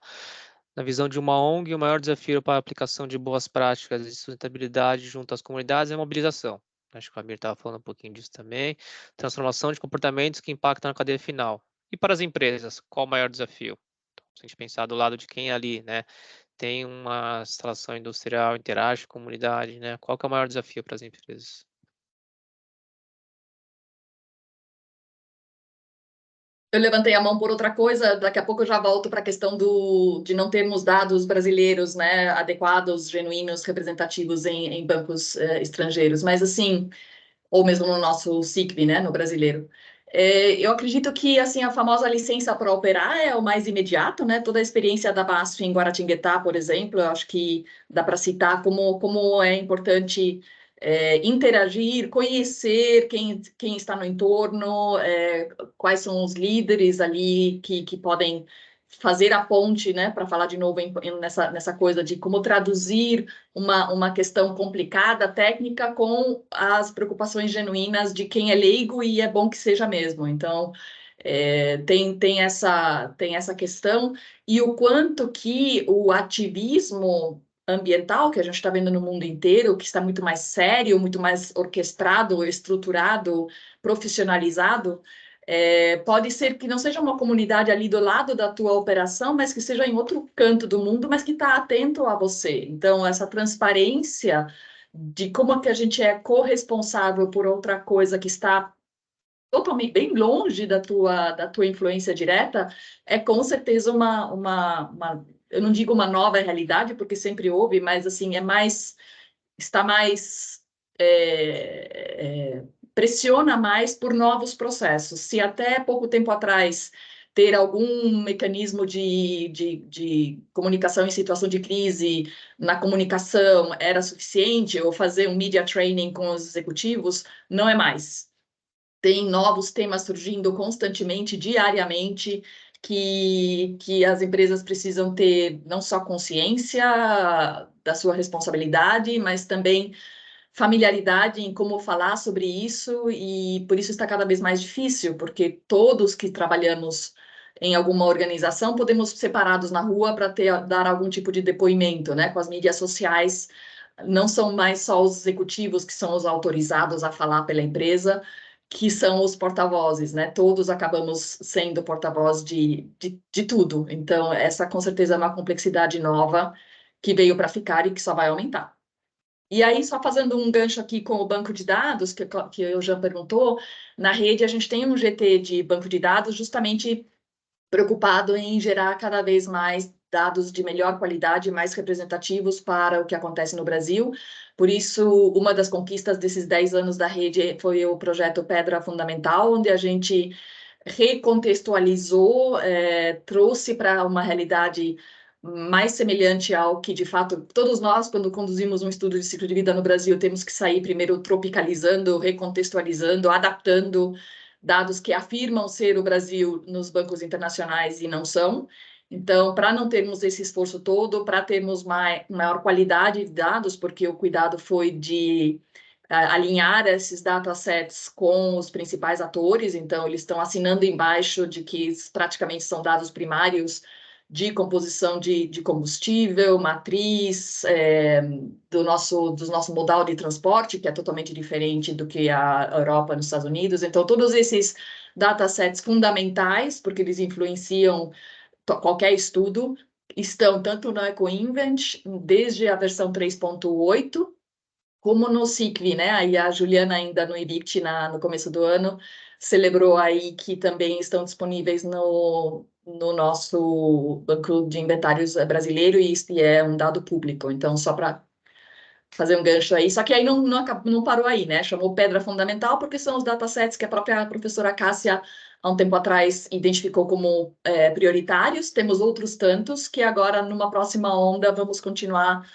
Na visão de uma ONG, o maior desafio para a aplicação de boas práticas de sustentabilidade junto às comunidades é a mobilização. Acho que o Amir estava falando um pouquinho disso também. Transformação de comportamentos que impactam na cadeia final. E para as empresas, qual o maior desafio? Então, se a gente pensar do lado de quem ali, né, tem uma instalação industrial, interage com a comunidade, né, qual que é o maior desafio para as empresas? Eu levantei a mão por outra coisa, daqui a pouco eu já volto para a questão de não termos dados brasileiros, né, adequados, genuínos, representativos em bancos estrangeiros, mas assim, ou mesmo no nosso SICB, né, no brasileiro. Eu acredito que assim a famosa licença para operar é o mais imediato, né? Toda a experiência da BASF em Guaratinguetá, por exemplo, eu acho que dá para citar como é importante interagir, conhecer quem está no entorno, quais são os líderes ali que podem fazer a ponte, né, para falar de novo nessa coisa de como traduzir uma questão complicada, técnica, com as preocupações genuínas de quem é leigo, e é bom que seja mesmo. Então, Tem essa questão, e o quanto que o ativismo ambiental, que a gente está vendo no mundo inteiro, que está muito mais sério, muito mais orquestrado, estruturado, profissionalizado, pode ser que não seja uma comunidade ali do lado da tua operação, mas que seja em outro canto do mundo, mas que está atento a você. Então, essa transparência de como é que a gente é corresponsável por outra coisa que está totalmente bem longe da tua influência direta, é com certeza eu não digo uma nova realidade, porque sempre houve, mas assim, está mais, pressiona mais por novos processos. Se até pouco tempo atrás ter algum mecanismo de comunicação em situação de crise na comunicação era suficiente, ou fazer um media training com os executivos, não é mais. Tem novos temas surgindo constantemente, diariamente, que as empresas precisam ter não só consciência da sua responsabilidade, mas também familiaridade em como falar sobre isso, e por isso está cada vez mais difícil, porque todos que trabalhamos em alguma organização podemos ser parados na rua para dar algum tipo de depoimento, né? Com as mídias sociais, não são mais só os executivos que são os autorizados a falar pela empresa, que são os porta-vozes, né? Todos acabamos sendo porta-voz de tudo. Então, essa com certeza é uma complexidade nova que veio para ficar e que só vai aumentar. E aí, só fazendo um gancho aqui com o banco de dados, que o Jean perguntou, na rede a gente tem um GT de banco de dados justamente preocupado em gerar cada vez mais dados de melhor qualidade, mais representativos para o que acontece no Brasil. Por isso, uma das conquistas desses 10 anos da rede foi o projeto Pedra Fundamental, onde a gente recontextualizou, trouxe para uma realidade mais semelhante ao que, de fato, todos nós, quando conduzimos um estudo de ciclo de vida no Brasil, temos que sair primeiro tropicalizando, recontextualizando, adaptando dados que afirmam ser o Brasil nos bancos internacionais e não são. Então, para não termos esse esforço todo, para termos maior qualidade de dados, porque o cuidado foi de alinhar esses datasets com os principais atores, então eles estão assinando embaixo de que praticamente são dados primários de composição de combustível, matriz, do nosso modal de transporte, que é totalmente diferente do que a Europa nos Estados Unidos. Então, todos esses datasets fundamentais, porque eles influenciam qualquer estudo, estão tanto no EcoInvent, desde a versão 3.8, como no SICV, né? Aí a Juliana, ainda no IBICT, no começo do ano, celebrou aí que também estão disponíveis no nosso banco de inventários brasileiro, e isso é um dado público. Então, só para fazer um gancho aí. Só que aí não parou aí, né? Chamou Pedra Fundamental, porque são os datasets que a própria professora Cássia, há um tempo atrás, identificou como prioritários. Temos outros tantos que agora, numa próxima onda, vamos continuar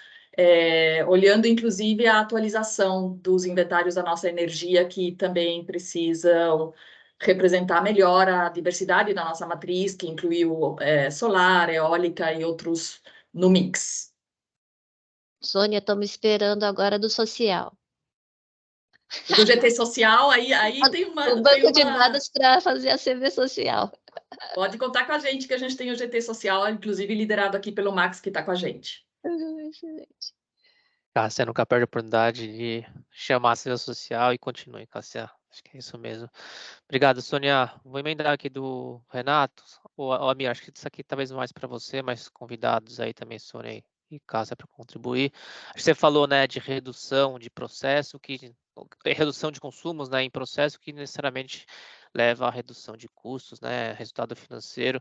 olhando, inclusive, a atualização dos inventários da nossa energia, que também precisam representar melhor a diversidade da nossa matriz, que incluiu solar, eólica e outros no mix. Sônia, estamos esperando agora do social. Do GT Social, aí tem uma... O banco de dados para fazer a CV social. Pode contar com a gente, que a gente tem o GT Social, inclusive liderado aqui pelo Max, que está com a gente. Excelente. Cássia, nunca perde a oportunidade de chamar a CV social e continue, Cássia. Acho que é isso mesmo. Obrigado, Sônia. Vou emendar aqui do Renato. Ou Amir, acho que isso aqui talvez mais para você, mas convidados aí também, Sônia e Cássia, para contribuir. Acho que você falou, né, de redução de processo, redução de consumos, né, em processo, que necessariamente leva à redução de custos, né, resultado financeiro.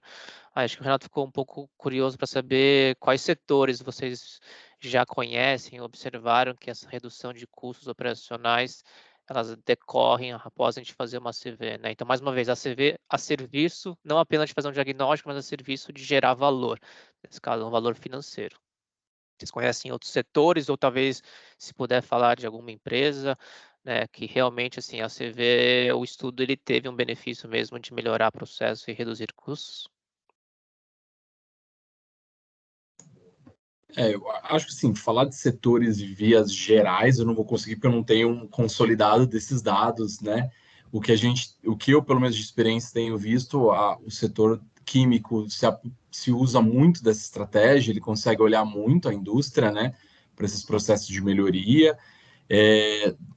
Acho que o Renato ficou um pouco curioso para saber quais setores vocês já conhecem, observaram que essa redução de custos operacionais elas decorrem após a gente fazer uma CV, né? Então, mais uma vez, a CV a serviço, não apenas de fazer um diagnóstico, mas a serviço de gerar valor, nesse caso, um valor financeiro. Vocês conhecem outros setores, ou talvez, se puder falar de alguma empresa, né, que realmente, assim, a CV, o estudo, ele teve um benefício mesmo de melhorar o processo e reduzir custos? Eu acho que sim, falar de setores e vias gerais eu não vou conseguir, porque eu não tenho um consolidado desses dados, né? o que eu, pelo menos de experiência, tenho visto, o setor químico se usa muito dessa estratégia, ele consegue olhar muito a indústria, né, para esses processos de melhoria.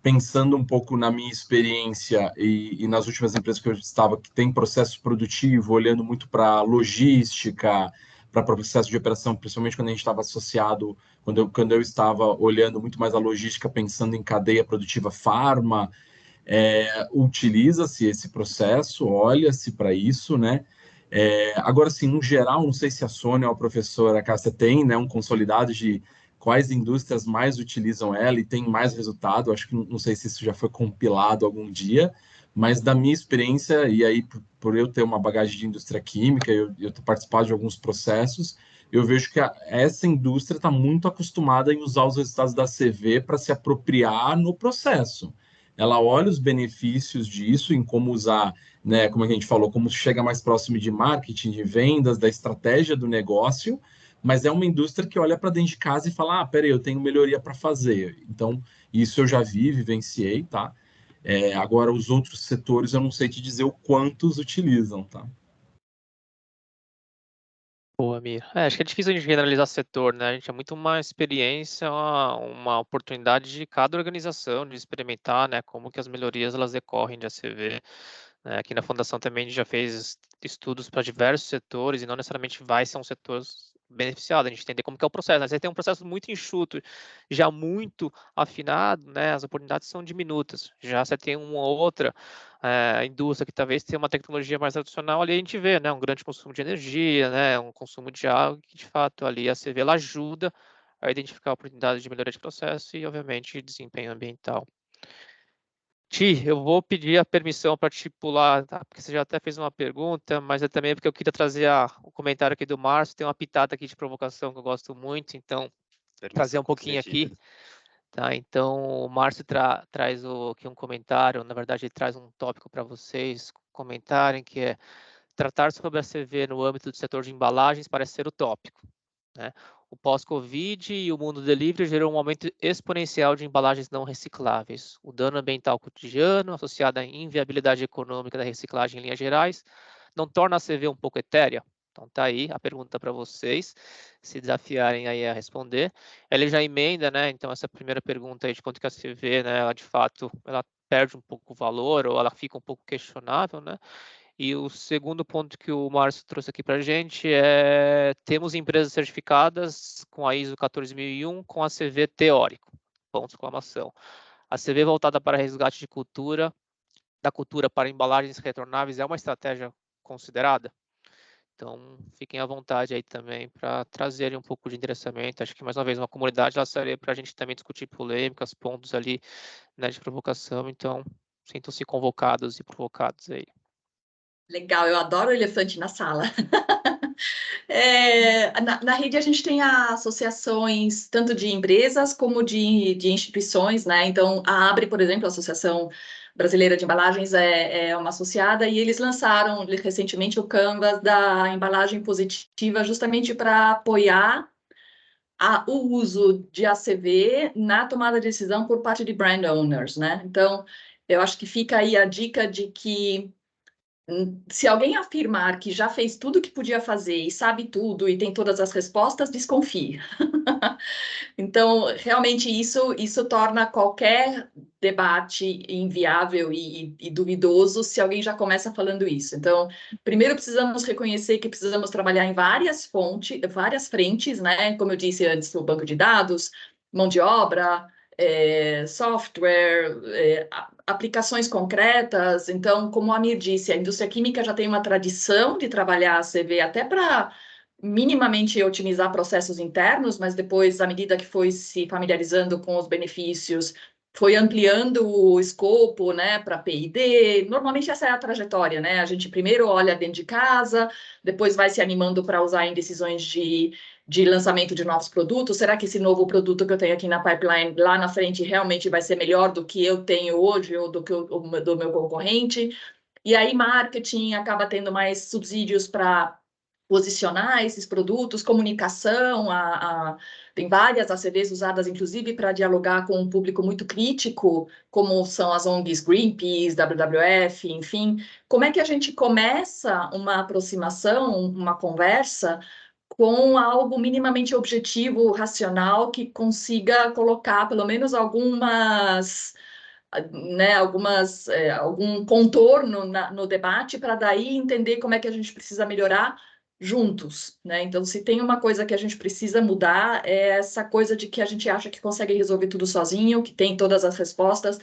Pensando um pouco na minha experiência e nas últimas empresas que eu estava, que tem processo produtivo, olhando muito para logística, para processo de operação, principalmente quando a gente estava associado, quando eu estava olhando muito mais a logística, pensando em cadeia produtiva farma, utiliza-se esse processo, olha-se para isso, né? Agora, assim, no geral, não sei se a Sônia ou a professora Cássia tem, né, um consolidado de quais indústrias mais utilizam ela e tem mais resultado. Acho que não sei se isso já foi compilado algum dia, mas da minha experiência, e aí por eu ter uma bagagem de indústria química, eu ter participado de alguns processos, eu vejo que essa indústria está muito acostumada em usar os resultados da CV para se apropriar no processo. Ela olha os benefícios disso, em como usar, né, como a gente falou, como chega mais próximo de marketing, de vendas, da estratégia do negócio, mas é uma indústria que olha para dentro de casa e fala, peraí, eu tenho melhoria para fazer. Então, isso eu já vi, vivenciei, tá? Agora, os outros setores, eu não sei te dizer o quantos utilizam, tá? Boa, Mir. Acho que é difícil a gente generalizar setor, né? A gente é muito uma experiência, uma oportunidade de cada organização de experimentar, né? Como que as melhorias elas decorrem de ACV. Né? Aqui na Fundação também a gente já fez estudos para diversos setores e não necessariamente vai ser um setor beneficiado, a gente entender como que é o processo. Né? Você tem um processo muito enxuto, já muito afinado, né? As oportunidades são diminutas. Já você tem uma outra indústria que talvez tenha uma tecnologia mais tradicional, ali a gente vê, né? Um grande consumo de energia, né? Um consumo de água, que de fato ali a CV ela ajuda a identificar oportunidades de melhoria de processo e, obviamente, desempenho ambiental. Ti, eu vou pedir a permissão para te pular, tá? Porque você já até fez uma pergunta, mas é também porque eu queria trazer o comentário aqui do Márcio, tem uma pitada aqui de provocação que eu gosto muito, então trazer um pouquinho aqui. Tá, então o Márcio traz aqui um comentário, na verdade ele traz um tópico para vocês comentarem, que é tratar sobre a CV no âmbito do setor de embalagens parece ser utópico. Né? O pós-Covid e o mundo delivery gerou um aumento exponencial de embalagens não recicláveis. O dano ambiental cotidiano, associado à inviabilidade econômica da reciclagem em linhas gerais, não torna a CV um pouco etérea? Então tá aí a pergunta para vocês, se desafiarem aí a responder. Ele já emenda, né? Então essa primeira pergunta aí de quanto que a CV, né, ela de fato, ela perde um pouco o valor ou ela fica um pouco questionável, né? E o segundo ponto que o Márcio trouxe aqui para a gente é: temos empresas certificadas com a ISO 14001 com a CV teórico. Ponto de exclamação. A CV voltada para resgate de cultura, da cultura para embalagens retornáveis é uma estratégia considerada? Então, fiquem à vontade aí também para trazerem um pouco de endereçamento. Acho que, mais uma vez, uma comunidade ela serve para a gente também discutir polêmicas, pontos ali, né, de provocação. Então, sintam-se convocados e provocados aí. Legal, eu adoro o elefante na sala. Na rede a gente tem associações tanto de empresas como de instituições, né? Então, a ABRE, por exemplo, a Associação Brasileira de Embalagens, é uma associada e eles lançaram recentemente o Canvas da embalagem positiva justamente para apoiar o uso de ACV na tomada de decisão por parte de brand owners, né? Então, eu acho que fica aí a dica de que se alguém afirmar que já fez tudo o que podia fazer e sabe tudo e tem todas as respostas, desconfie. Então, realmente, isso torna qualquer debate inviável e duvidoso se alguém já começa falando isso. Então, primeiro precisamos reconhecer que precisamos trabalhar em várias frentes, né? Como eu disse antes, o banco de dados, mão de obra, software, aplicações concretas. Então, como a Amir disse, a indústria química já tem uma tradição de trabalhar a CV até para minimamente otimizar processos internos, mas depois, à medida que foi se familiarizando com os benefícios, foi ampliando o escopo, né, para P&D. Normalmente essa é a trajetória, né? A gente primeiro olha dentro de casa, depois vai se animando para usar em decisões de lançamento de novos produtos. Será que esse novo produto que eu tenho aqui na pipeline, lá na frente, realmente vai ser melhor do que eu tenho hoje ou do que do meu concorrente? E aí marketing acaba tendo mais subsídios para posicionar esses produtos, comunicação, tem várias ACVs usadas, inclusive, para dialogar com um público muito crítico, como são as ONGs Greenpeace, WWF, enfim. Como é que a gente começa uma aproximação, uma conversa, com algo minimamente objetivo, racional, que consiga colocar, pelo menos, algum contorno no debate, para daí entender como é que a gente precisa melhorar juntos, né? Então, se tem uma coisa que a gente precisa mudar, é essa coisa de que a gente acha que consegue resolver tudo sozinho, que tem todas as respostas.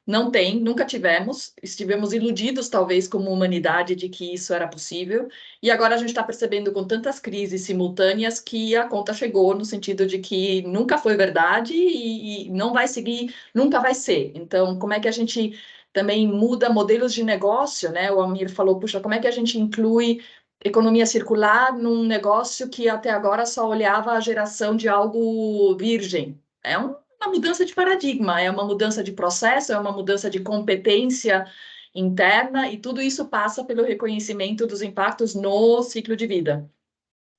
Não tem, nunca tivemos, estivemos iludidos, talvez, como humanidade, de que isso era possível, e agora a gente está percebendo com tantas crises simultâneas que a conta chegou, no sentido de que nunca foi verdade e não vai seguir, nunca vai ser. Então, como é que a gente também muda modelos de negócio, né? O Amir falou, puxa, como é que a gente inclui economia circular num negócio que até agora só olhava a geração de algo virgem? É uma mudança de paradigma, é uma mudança de processo, é uma mudança de competência interna, e tudo isso passa pelo reconhecimento dos impactos no ciclo de vida.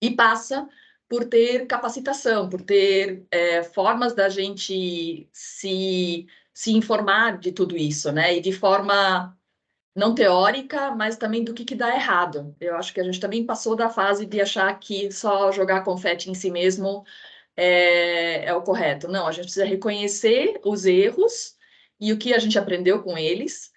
E passa por ter capacitação, por ter formas da gente se informar de tudo isso, né? E de forma não teórica, mas também do que dá errado. Eu acho que a gente também passou da fase de achar que só jogar confete em si mesmo é o correto. Não, a gente precisa reconhecer os erros e o que a gente aprendeu com eles,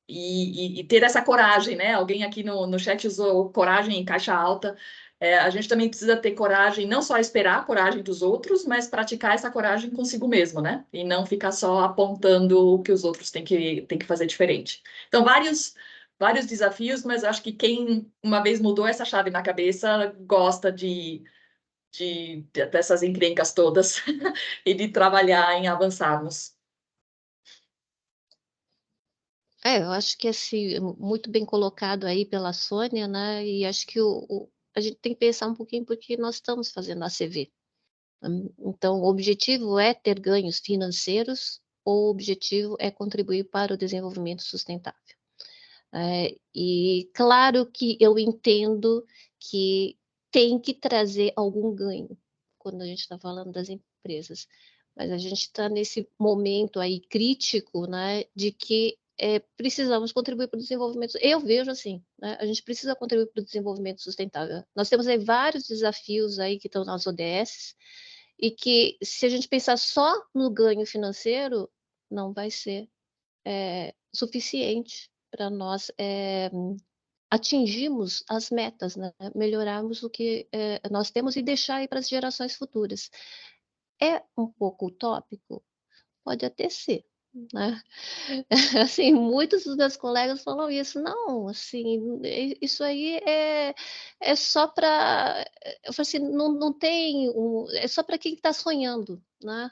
e ter essa coragem, né? Alguém aqui no chat usou coragem em caixa alta. A gente também precisa ter coragem, não só esperar a coragem dos outros, mas praticar essa coragem consigo mesmo, né? E não ficar só apontando o que os outros têm que fazer diferente. Então, vários desafios, mas acho que quem uma vez mudou essa chave na cabeça gosta dessas encrencas todas e de trabalhar em avançarmos. Eu acho que assim, muito bem colocado aí pela Sônia, né? E acho que a gente tem que pensar um pouquinho porque nós estamos fazendo a CV. Então, o objetivo é ter ganhos financeiros ou o objetivo é contribuir para o desenvolvimento sustentável? E claro que eu entendo que tem que trazer algum ganho quando a gente está falando das empresas, mas a gente está nesse momento aí crítico, né, de que precisamos contribuir para o desenvolvimento. Eu vejo assim, né, a gente precisa contribuir para o desenvolvimento sustentável. Nós temos aí vários desafios aí que estão nas ODS e que se a gente pensar só no ganho financeiro, não vai ser suficiente para nós atingirmos as metas, né? Melhorarmos o que nós temos e deixar aí para as gerações futuras. É um pouco utópico? Pode até ser, né? Assim, muitos dos meus colegas falam isso. Não, assim, isso aí é só para... Eu falo assim, não tem... é só para quem está sonhando, né?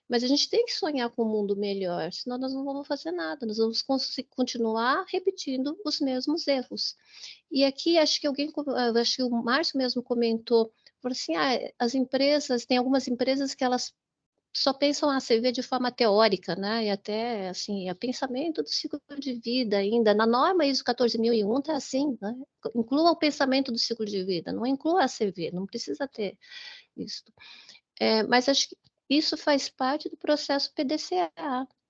Mas a gente tem que sonhar com um mundo melhor, senão nós não vamos fazer nada, nós vamos continuar repetindo os mesmos erros. E aqui acho que acho que o Márcio mesmo comentou, falou assim, as empresas, tem algumas empresas que elas só pensam a CV de forma teórica, né? E até assim, é pensamento do ciclo de vida ainda. Na norma ISO 14001 está assim, né? Inclua o pensamento do ciclo de vida, não inclua a CV, não precisa ter isso. Mas acho que isso faz parte do processo PDCA,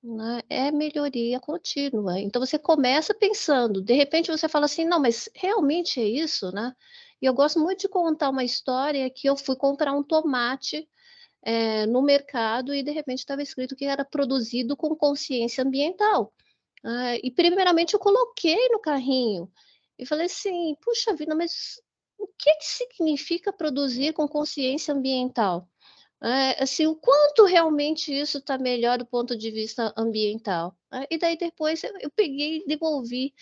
né? É melhoria contínua. Então você começa pensando, de repente você fala assim, não, mas realmente é isso, né? E eu gosto muito de contar uma história que eu fui comprar um tomate no mercado e de repente estava escrito que era produzido com consciência ambiental. E primeiramente eu coloquei no carrinho e falei assim, puxa vida, mas o que significa produzir com consciência ambiental? Assim, o quanto realmente isso está melhor do ponto de vista ambiental. E daí depois eu peguei e devolvi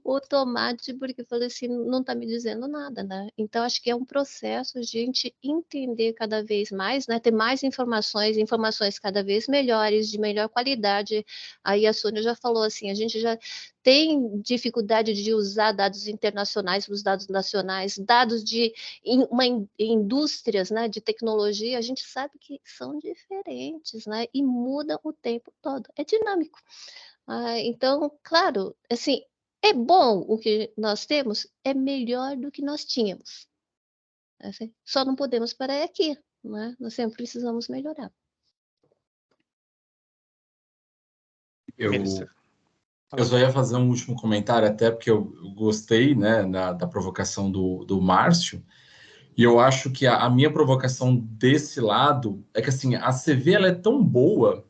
o tomate, porque falei assim, não está me dizendo nada, né? Então, acho que é um processo de a gente entender cada vez mais, né? Ter mais informações cada vez melhores, de melhor qualidade. Aí a Sônia já falou assim, a gente já tem dificuldade de usar dados internacionais para os dados nacionais, dados de indústrias, né, de tecnologia, a gente sabe que são diferentes, né, e mudam o tempo todo, é dinâmico. Então, claro, assim, É bom o que nós temos, é melhor do que nós tínhamos. Só não podemos parar aqui, né? Nós sempre precisamos melhorar. Eu só ia fazer um último comentário, até porque eu gostei, né, da provocação do Márcio, e eu acho que a minha provocação desse lado é que, assim, a CV ela é tão boa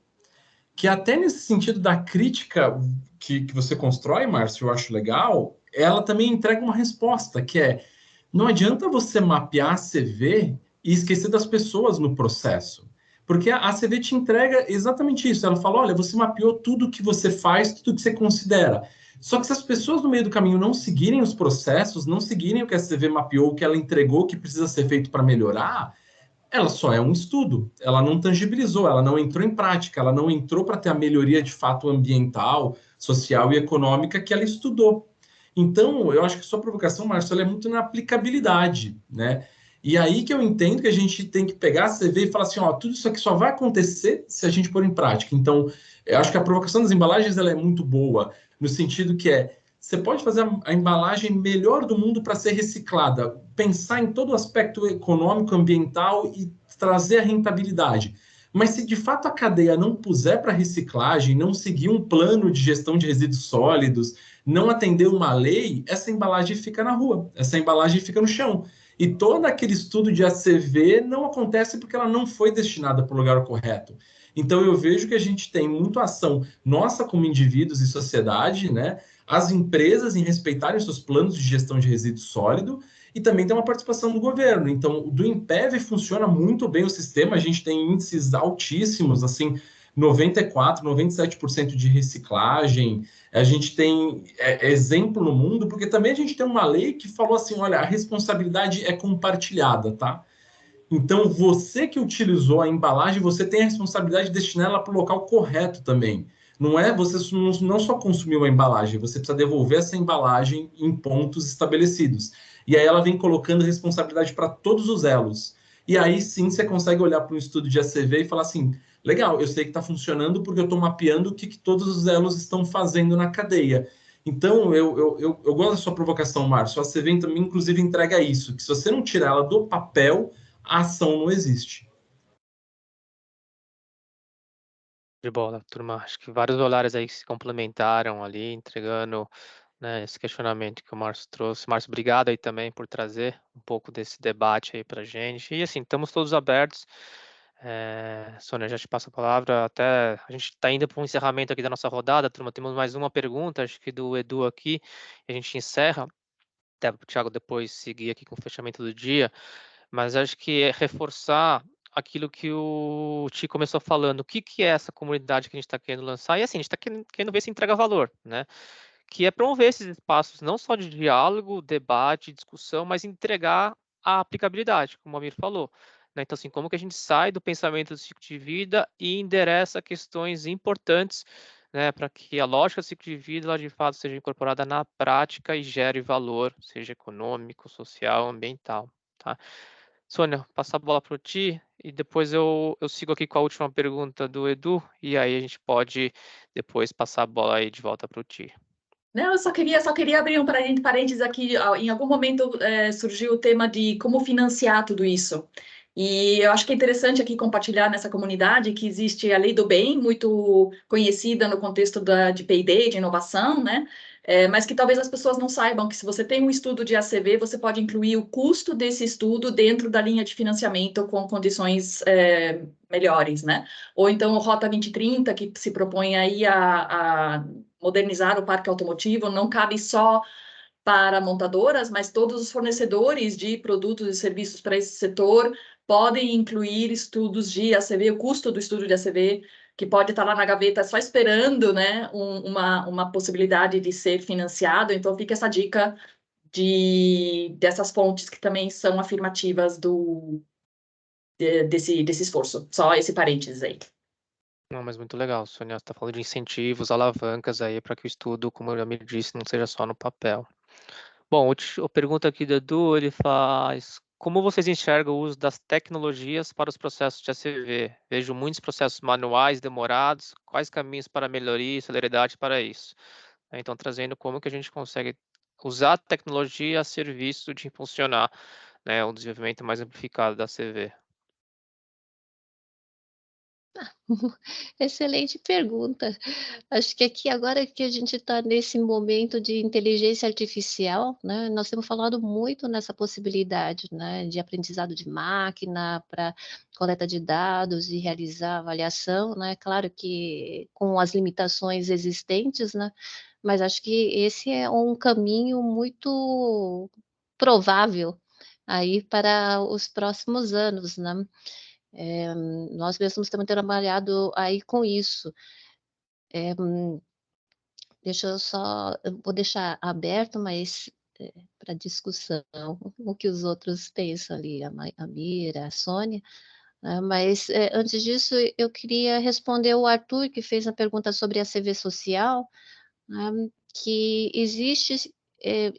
que até nesse sentido da crítica que você constrói, Márcio, eu acho legal, ela também entrega uma resposta, que é, não adianta você mapear a CV e esquecer das pessoas no processo. Porque a CV te entrega exatamente isso. Ela fala, olha, você mapeou tudo que você faz, tudo que você considera. Só que se as pessoas no meio do caminho não seguirem os processos, não seguirem o que a CV mapeou, o que ela entregou, o que precisa ser feito para melhorar, ela só é um estudo, ela não tangibilizou, ela não entrou em prática, ela não entrou para ter a melhoria de fato ambiental, social e econômica que ela estudou. Então, eu acho que sua provocação, Marcelo, é muito na aplicabilidade, né? E aí que eu entendo que a gente tem que pegar a CV e falar assim, ó, tudo isso aqui só vai acontecer se a gente pôr em prática. Então, eu acho que a provocação das embalagens ela é muito boa, no sentido que você pode fazer a embalagem melhor do mundo para ser reciclada, pensar em todo o aspecto econômico, ambiental e trazer a rentabilidade. Mas se de fato a cadeia não puser para reciclagem, não seguir um plano de gestão de resíduos sólidos, não atender uma lei, essa embalagem fica na rua, essa embalagem fica no chão. E todo aquele estudo de ACV não acontece porque ela não foi destinada para o lugar correto. Então eu vejo que a gente tem muito ação nossa como indivíduos e sociedade, né? As empresas em respeitarem seus planos de gestão de resíduo sólido e também tem uma participação do governo. Então, do INPEV funciona muito bem o sistema, a gente tem índices altíssimos, assim, 94%, 97% de reciclagem. A gente tem exemplo no mundo, porque também a gente tem uma lei que falou assim, olha, a responsabilidade é compartilhada, tá? Então, você que utilizou a embalagem, você tem a responsabilidade de destinar ela para o local correto também. Não é você não só consumiu a embalagem, você precisa devolver essa embalagem em pontos estabelecidos. E aí ela vem colocando responsabilidade para todos os elos. E aí sim você consegue olhar para um estudo de ACV e falar assim: legal, eu sei que está funcionando porque eu estou mapeando o que todos os elos estão fazendo na cadeia. Então, eu gosto da sua provocação, Márcio. A ACV também, inclusive, entrega isso: que se você não tirar ela do papel, a ação não existe. De bola, turma. Acho que vários olhares aí que se complementaram ali, entregando, né, esse questionamento que o Márcio trouxe. Márcio, obrigado aí também por trazer um pouco desse debate aí para gente. E assim, estamos todos abertos. Sônia, já te passo a palavra. Até a gente está indo para um encerramento aqui da nossa rodada, turma. Temos mais uma pergunta, acho que do Edu aqui, e a gente encerra. Até para o Thiago depois seguir aqui com o fechamento do dia. Mas acho que é reforçar aquilo que o Ti começou falando. O que, que é essa comunidade que a gente está querendo lançar? E assim, a gente está querendo ver se entrega valor, né? Que é promover esses espaços não só de diálogo, debate, discussão, mas entregar a aplicabilidade, como o Amir falou. Né? Então, assim, como que a gente sai do pensamento do ciclo de vida e endereça questões importantes, né, para que a lógica do ciclo de vida, ela, de fato, seja incorporada na prática e gere valor, seja econômico, social, ambiental. Tá? Sônia, passar a bola para o Ti e depois eu sigo aqui com a última pergunta do Edu e aí a gente pode depois passar a bola aí de volta para o Ti. Não, eu só queria abrir um parênteses aqui. Em algum momento surgiu o tema de como financiar tudo isso. E eu acho que é interessante aqui compartilhar nessa comunidade que existe a Lei do Bem, muito conhecida no contexto de P&D, de inovação, né? Mas que talvez as pessoas não saibam que se você tem um estudo de ACV, você pode incluir o custo desse estudo dentro da linha de financiamento com condições melhores, né? Ou então o Rota 2030, que se propõe aí a modernizar o parque automotivo, não cabe só para montadoras, mas todos os fornecedores de produtos e serviços para esse setor podem incluir estudos de ACV, o custo do estudo de ACV, que pode estar lá na gaveta só esperando, né, uma possibilidade de ser financiado. Então, fica essa dica dessas fontes que também são afirmativas desse esforço. Só esse parênteses aí. Não, mas muito legal, Sônia, você está falando de incentivos, alavancas aí para que o estudo, como eu já me disse, não seja só no papel. Bom, a pergunta aqui do Edu, ele faz: como vocês enxergam o uso das tecnologias para os processos de ACV? Vejo muitos processos manuais demorados. Quais caminhos para melhoria e celeridade para isso? né? Então, trazendo como que a gente consegue usar a tecnologia a serviço de impulsionar, né, o desenvolvimento mais amplificado da CV. Excelente pergunta. Acho que aqui agora que a gente está nesse momento de inteligência artificial, né, nós temos falado muito nessa possibilidade, né, de aprendizado de máquina para coleta de dados e realizar avaliação, né, claro que com as limitações existentes, né, mas acho que esse é um caminho muito provável aí para os próximos anos, né. Nós mesmos temos trabalhado aí com isso. Eh, Deixa eu só eu vou deixar aberto, mas, para discussão, o que os outros pensam ali, a Mira, a Sônia, mas, antes disso eu queria responder o Arthur, que fez a pergunta sobre a CV social, que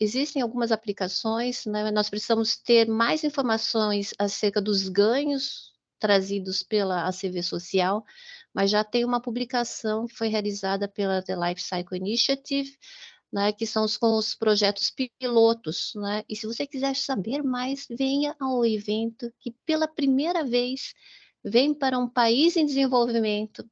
existem algumas aplicações, né, nós precisamos ter mais informações acerca dos ganhos trazidos pela ACV Social, mas já tem uma publicação que foi realizada pela The Life Cycle Initiative, né, que são com os projetos pilotos, né, e se você quiser saber mais, venha ao evento que pela primeira vez vem para um país em desenvolvimento,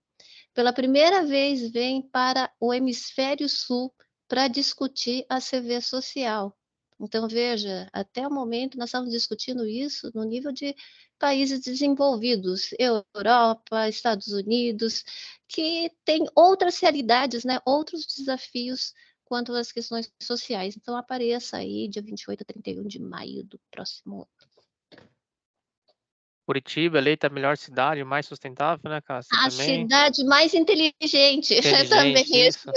pela primeira vez vem para o hemisfério sul para discutir a CV social. Então, veja, até o momento nós estamos discutindo isso no nível de países desenvolvidos, Europa, Estados Unidos, que tem outras realidades, né, outros desafios quanto às questões sociais. Então, apareça aí dia 28 a 31 de maio do próximo ano. Curitiba, eleita a melhor cidade, mais sustentável, né, Cássia, A também. cidade mais inteligente, também Inteligente, esse isso.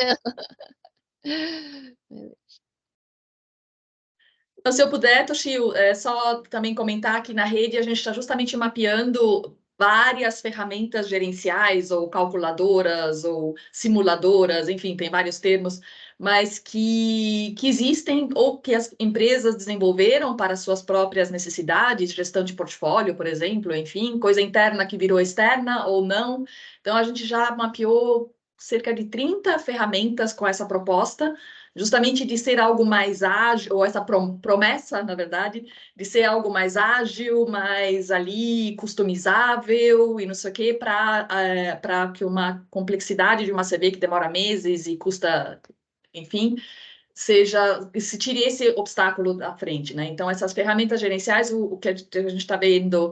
Então, se eu puder, Toshio, só também comentar que na rede a gente está justamente mapeando várias ferramentas gerenciais, ou calculadoras, ou simuladoras, enfim, tem vários termos, mas que existem ou que as empresas desenvolveram para suas próprias necessidades, gestão de portfólio, por exemplo, enfim, coisa interna que virou externa ou não. Então, a gente já mapeou cerca de 30 ferramentas com essa proposta, justamente de ser algo mais ágil, ou essa promessa, na verdade, de ser algo mais ágil, mais ali customizável e não sei o quê, para que uma complexidade de uma CV que demora meses e custa, enfim, se tire esse obstáculo da frente, né? Então, essas ferramentas gerenciais, o que a gente está vendo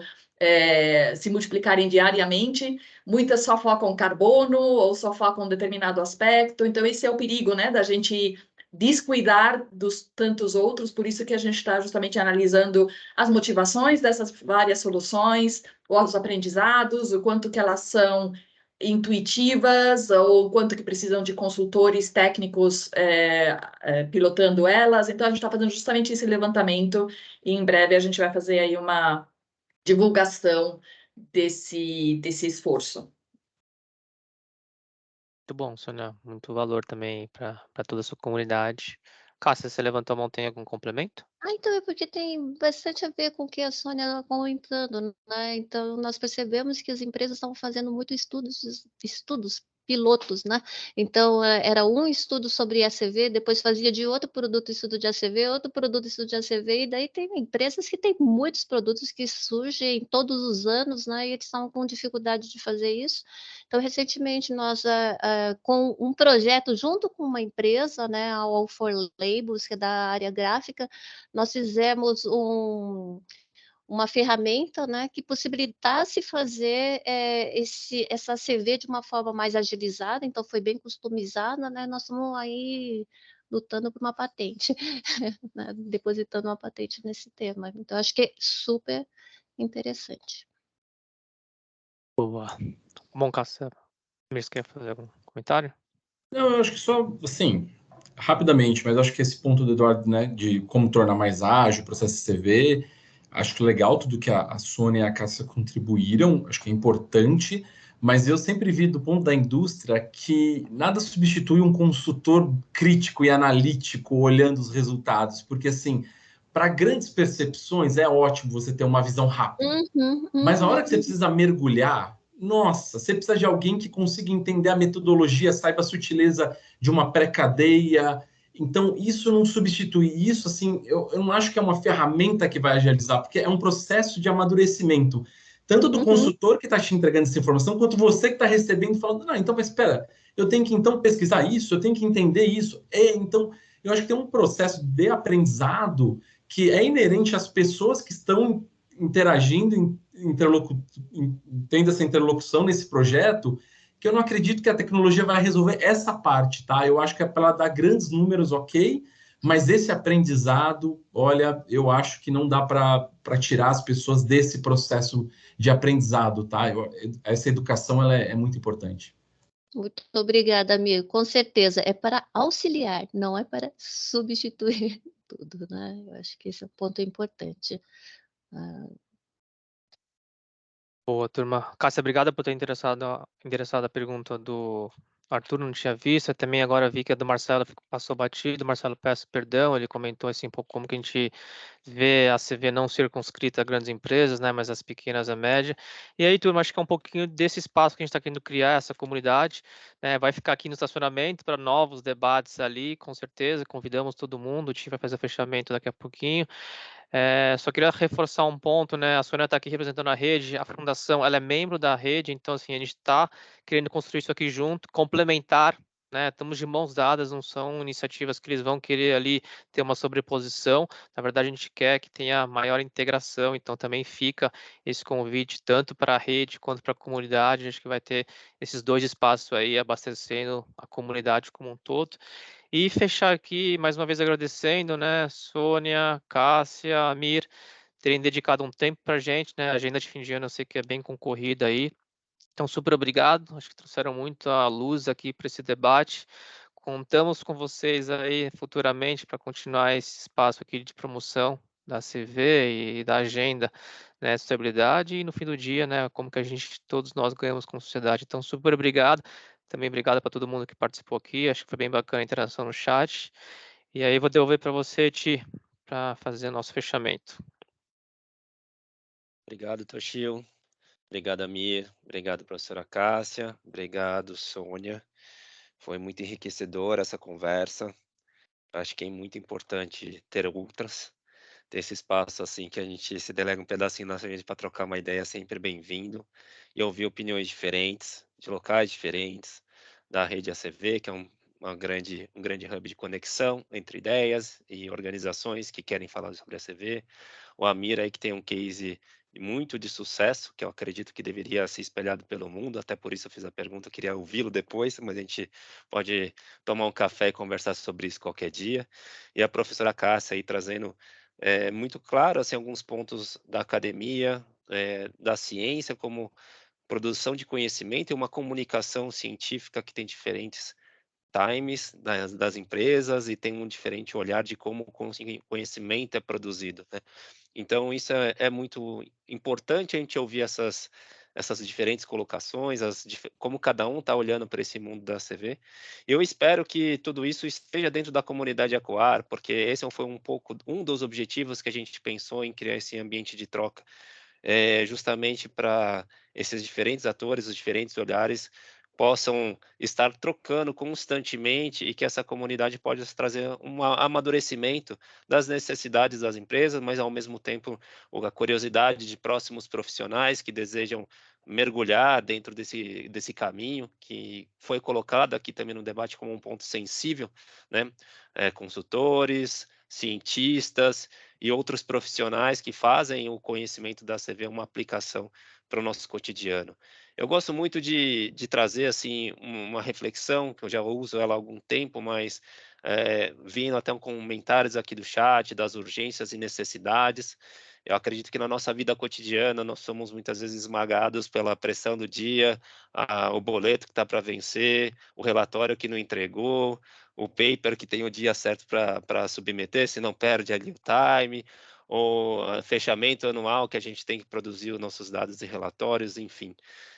se multiplicarem diariamente, muitas só focam carbono ou só focam um determinado aspecto, então esse é o perigo, né, da gente descuidar dos tantos outros, por isso que a gente está justamente analisando as motivações dessas várias soluções, os aprendizados, o quanto que elas são intuitivas, ou quanto que precisam de consultores técnicos pilotando elas. Então, a gente está fazendo justamente esse levantamento, e em breve a gente vai fazer aí uma divulgação desse esforço. Muito bom, Sônia. Muito valor também para toda a sua comunidade. Cássia, você levantou a mão, tem algum complemento? Então é porque tem bastante a ver com o que a Sônia estava comentando, né? Então, nós percebemos que as empresas estavam fazendo muito estudos pilotos, né? Então, era um estudo sobre ACV, depois fazia de outro produto estudo de ACV, outro produto estudo de ACV, e daí tem empresas que têm muitos produtos que surgem todos os anos, né? E eles estavam com dificuldade de fazer isso. Então, recentemente, nós, com um projeto junto com uma empresa, né, a All for Labels, que é da área gráfica, nós fizemos uma ferramenta, né, que possibilitasse fazer essa CV de uma forma mais agilizada, então foi bem customizada, né, nós estamos aí lutando por uma patente, né, depositando uma patente nesse tema. Então, acho que é super interessante. Boa. Bom, Cássia, você quer fazer algum comentário? Não, eu acho que só, assim, rapidamente, mas acho que esse ponto do Eduardo, né, de como tornar mais ágil o processo de CV, acho que legal tudo que a Sônia e a Cássia contribuíram, acho que é importante, mas eu sempre vi do ponto da indústria que nada substitui um consultor crítico e analítico olhando os resultados, porque, assim, para grandes percepções é ótimo você ter uma visão rápida, mas a hora que você precisa mergulhar, nossa, você precisa de alguém que consiga entender a metodologia, saiba a sutileza de uma pré-cadeia. Então, isso não substitui. Isso, assim, eu não acho que é uma ferramenta que vai agilizar, porque é um processo de amadurecimento, tanto do consultor que está te entregando essa informação, quanto você que está recebendo, falando, não, então, mas espera, eu tenho que, então, pesquisar isso, eu tenho que entender isso. Então, eu acho que tem um processo de aprendizado que é inerente às pessoas que estão interagindo, tendo essa interlocução nesse projeto, que eu não acredito que a tecnologia vai resolver essa parte, tá? Eu acho que é para ela dar grandes números, ok, mas esse aprendizado, olha, eu acho que não dá para tirar as pessoas desse processo de aprendizado, tá? Essa educação ela é muito importante. Muito obrigada, amigo. Com certeza, é para auxiliar, não é para substituir tudo, né? Eu acho que esse é um ponto importante. Boa, turma. Cássia, obrigada por ter endereçado a pergunta do Arthur, não tinha visto. Eu também agora vi que a do Marcelo passou batido. Marcelo, peço perdão, ele comentou assim um pouco como que a gente vê a CV não circunscrita a grandes empresas, né, mas as pequenas a média. E aí, turma, acho que é um pouquinho desse espaço que a gente está querendo criar, essa comunidade, né, vai ficar aqui no estacionamento para novos debates ali, com certeza. Convidamos todo mundo, o time vai fazer o fechamento daqui a pouquinho. Só queria reforçar um ponto, né? A Sônia está aqui representando a rede, a fundação, ela é membro da rede, então assim a gente está querendo construir isso aqui junto, complementar, né? Estamos de mãos dadas, não são iniciativas que eles vão querer ali ter uma sobreposição. Na verdade, a gente quer que tenha maior integração, então também fica esse convite tanto para a rede quanto para a comunidade. Acho que vai ter esses dois espaços aí abastecendo a comunidade como um todo. E fechar aqui, mais uma vez agradecendo, né, Sônia, Cássia, Amir, terem dedicado um tempo para a gente, né, a agenda de fim de ano eu sei que é bem concorrida aí, então super obrigado, acho que trouxeram muito a luz aqui para esse debate, contamos com vocês aí futuramente para continuar esse espaço aqui de promoção da CV e da agenda, né, sustentabilidade e no fim do dia, né, como que a gente, todos nós ganhamos com a sociedade, então super obrigado. Também obrigado para todo mundo que participou aqui. Acho que foi bem bacana a interação no chat. E aí vou devolver para você, Ti, para fazer nosso fechamento. Obrigado, Toshio. Obrigado, Amir. Obrigado, professora Cássia. Obrigado, Sônia. Foi muito enriquecedora essa conversa. Acho que é muito importante ter outras, ter esse espaço assim que a gente se delega um pedacinho na gente para trocar uma ideia, sempre bem-vindo, e ouvir opiniões diferentes, de locais diferentes, da rede ACV, que é um grande hub de conexão entre ideias e organizações que querem falar sobre a ACV. O Amir aí que tem um case muito de sucesso, que eu acredito que deveria ser espelhado pelo mundo, até por isso eu fiz a pergunta, eu queria ouvi-lo depois, mas a gente pode tomar um café e conversar sobre isso qualquer dia. E a professora Cássia aí trazendo muito claro assim, alguns pontos da academia, da ciência, como produção de conhecimento e uma comunicação científica que tem diferentes times das empresas e tem um diferente olhar de como o conhecimento é produzido, né? Então isso é muito importante a gente ouvir essas diferentes colocações, como cada um está olhando para esse mundo da CV. Eu espero que tudo isso esteja dentro da comunidade Acuar, porque esse foi um dos objetivos que a gente pensou em criar esse ambiente de troca, justamente para esses diferentes atores, os diferentes olhares possam estar trocando constantemente e que essa comunidade pode trazer um amadurecimento das necessidades das empresas, mas ao mesmo tempo a curiosidade de próximos profissionais que desejam mergulhar dentro desse caminho que foi colocado aqui também no debate como um ponto sensível, né? Consultores, cientistas e outros profissionais que fazem o conhecimento da CV uma aplicação para o nosso cotidiano. Eu gosto muito de trazer assim uma reflexão, que eu já uso ela há algum tempo, mas vindo até comentários aqui do chat, das urgências e necessidades. Eu acredito que na nossa vida cotidiana nós somos muitas vezes esmagados pela pressão do dia, o boleto que está para vencer, o relatório que não entregou, o paper que tem o dia certo para submeter, se não perde ali o time, ou fechamento anual que a gente tem que produzir os nossos dados e relatórios, enfim.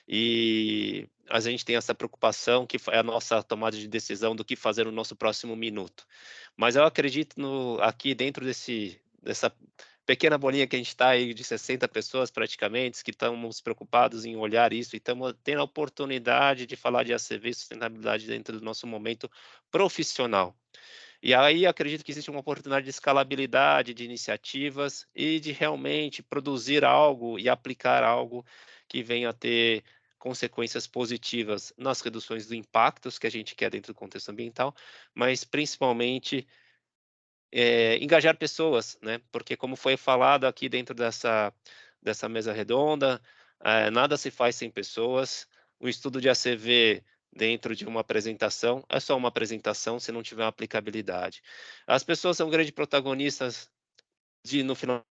E a gente tem essa preocupação que é a nossa tomada de decisão do que fazer no nosso próximo minuto. Mas eu acredito aqui dentro dessa pequena bolinha que a gente está aí de 60 pessoas praticamente, que estamos preocupados em olhar isso e estamos tendo a oportunidade de falar de ACV e sustentabilidade dentro do nosso momento profissional. E aí acredito que existe uma oportunidade de escalabilidade de iniciativas e de realmente produzir algo e aplicar algo que venha a ter consequências positivas nas reduções dos impactos que a gente quer dentro do contexto ambiental, mas principalmente engajar pessoas, né? Porque como foi falado aqui dentro dessa mesa redonda, nada se faz sem pessoas. O estudo de ACV dentro de uma apresentação é só uma apresentação se não tiver uma aplicabilidade. As pessoas são grandes protagonistas no final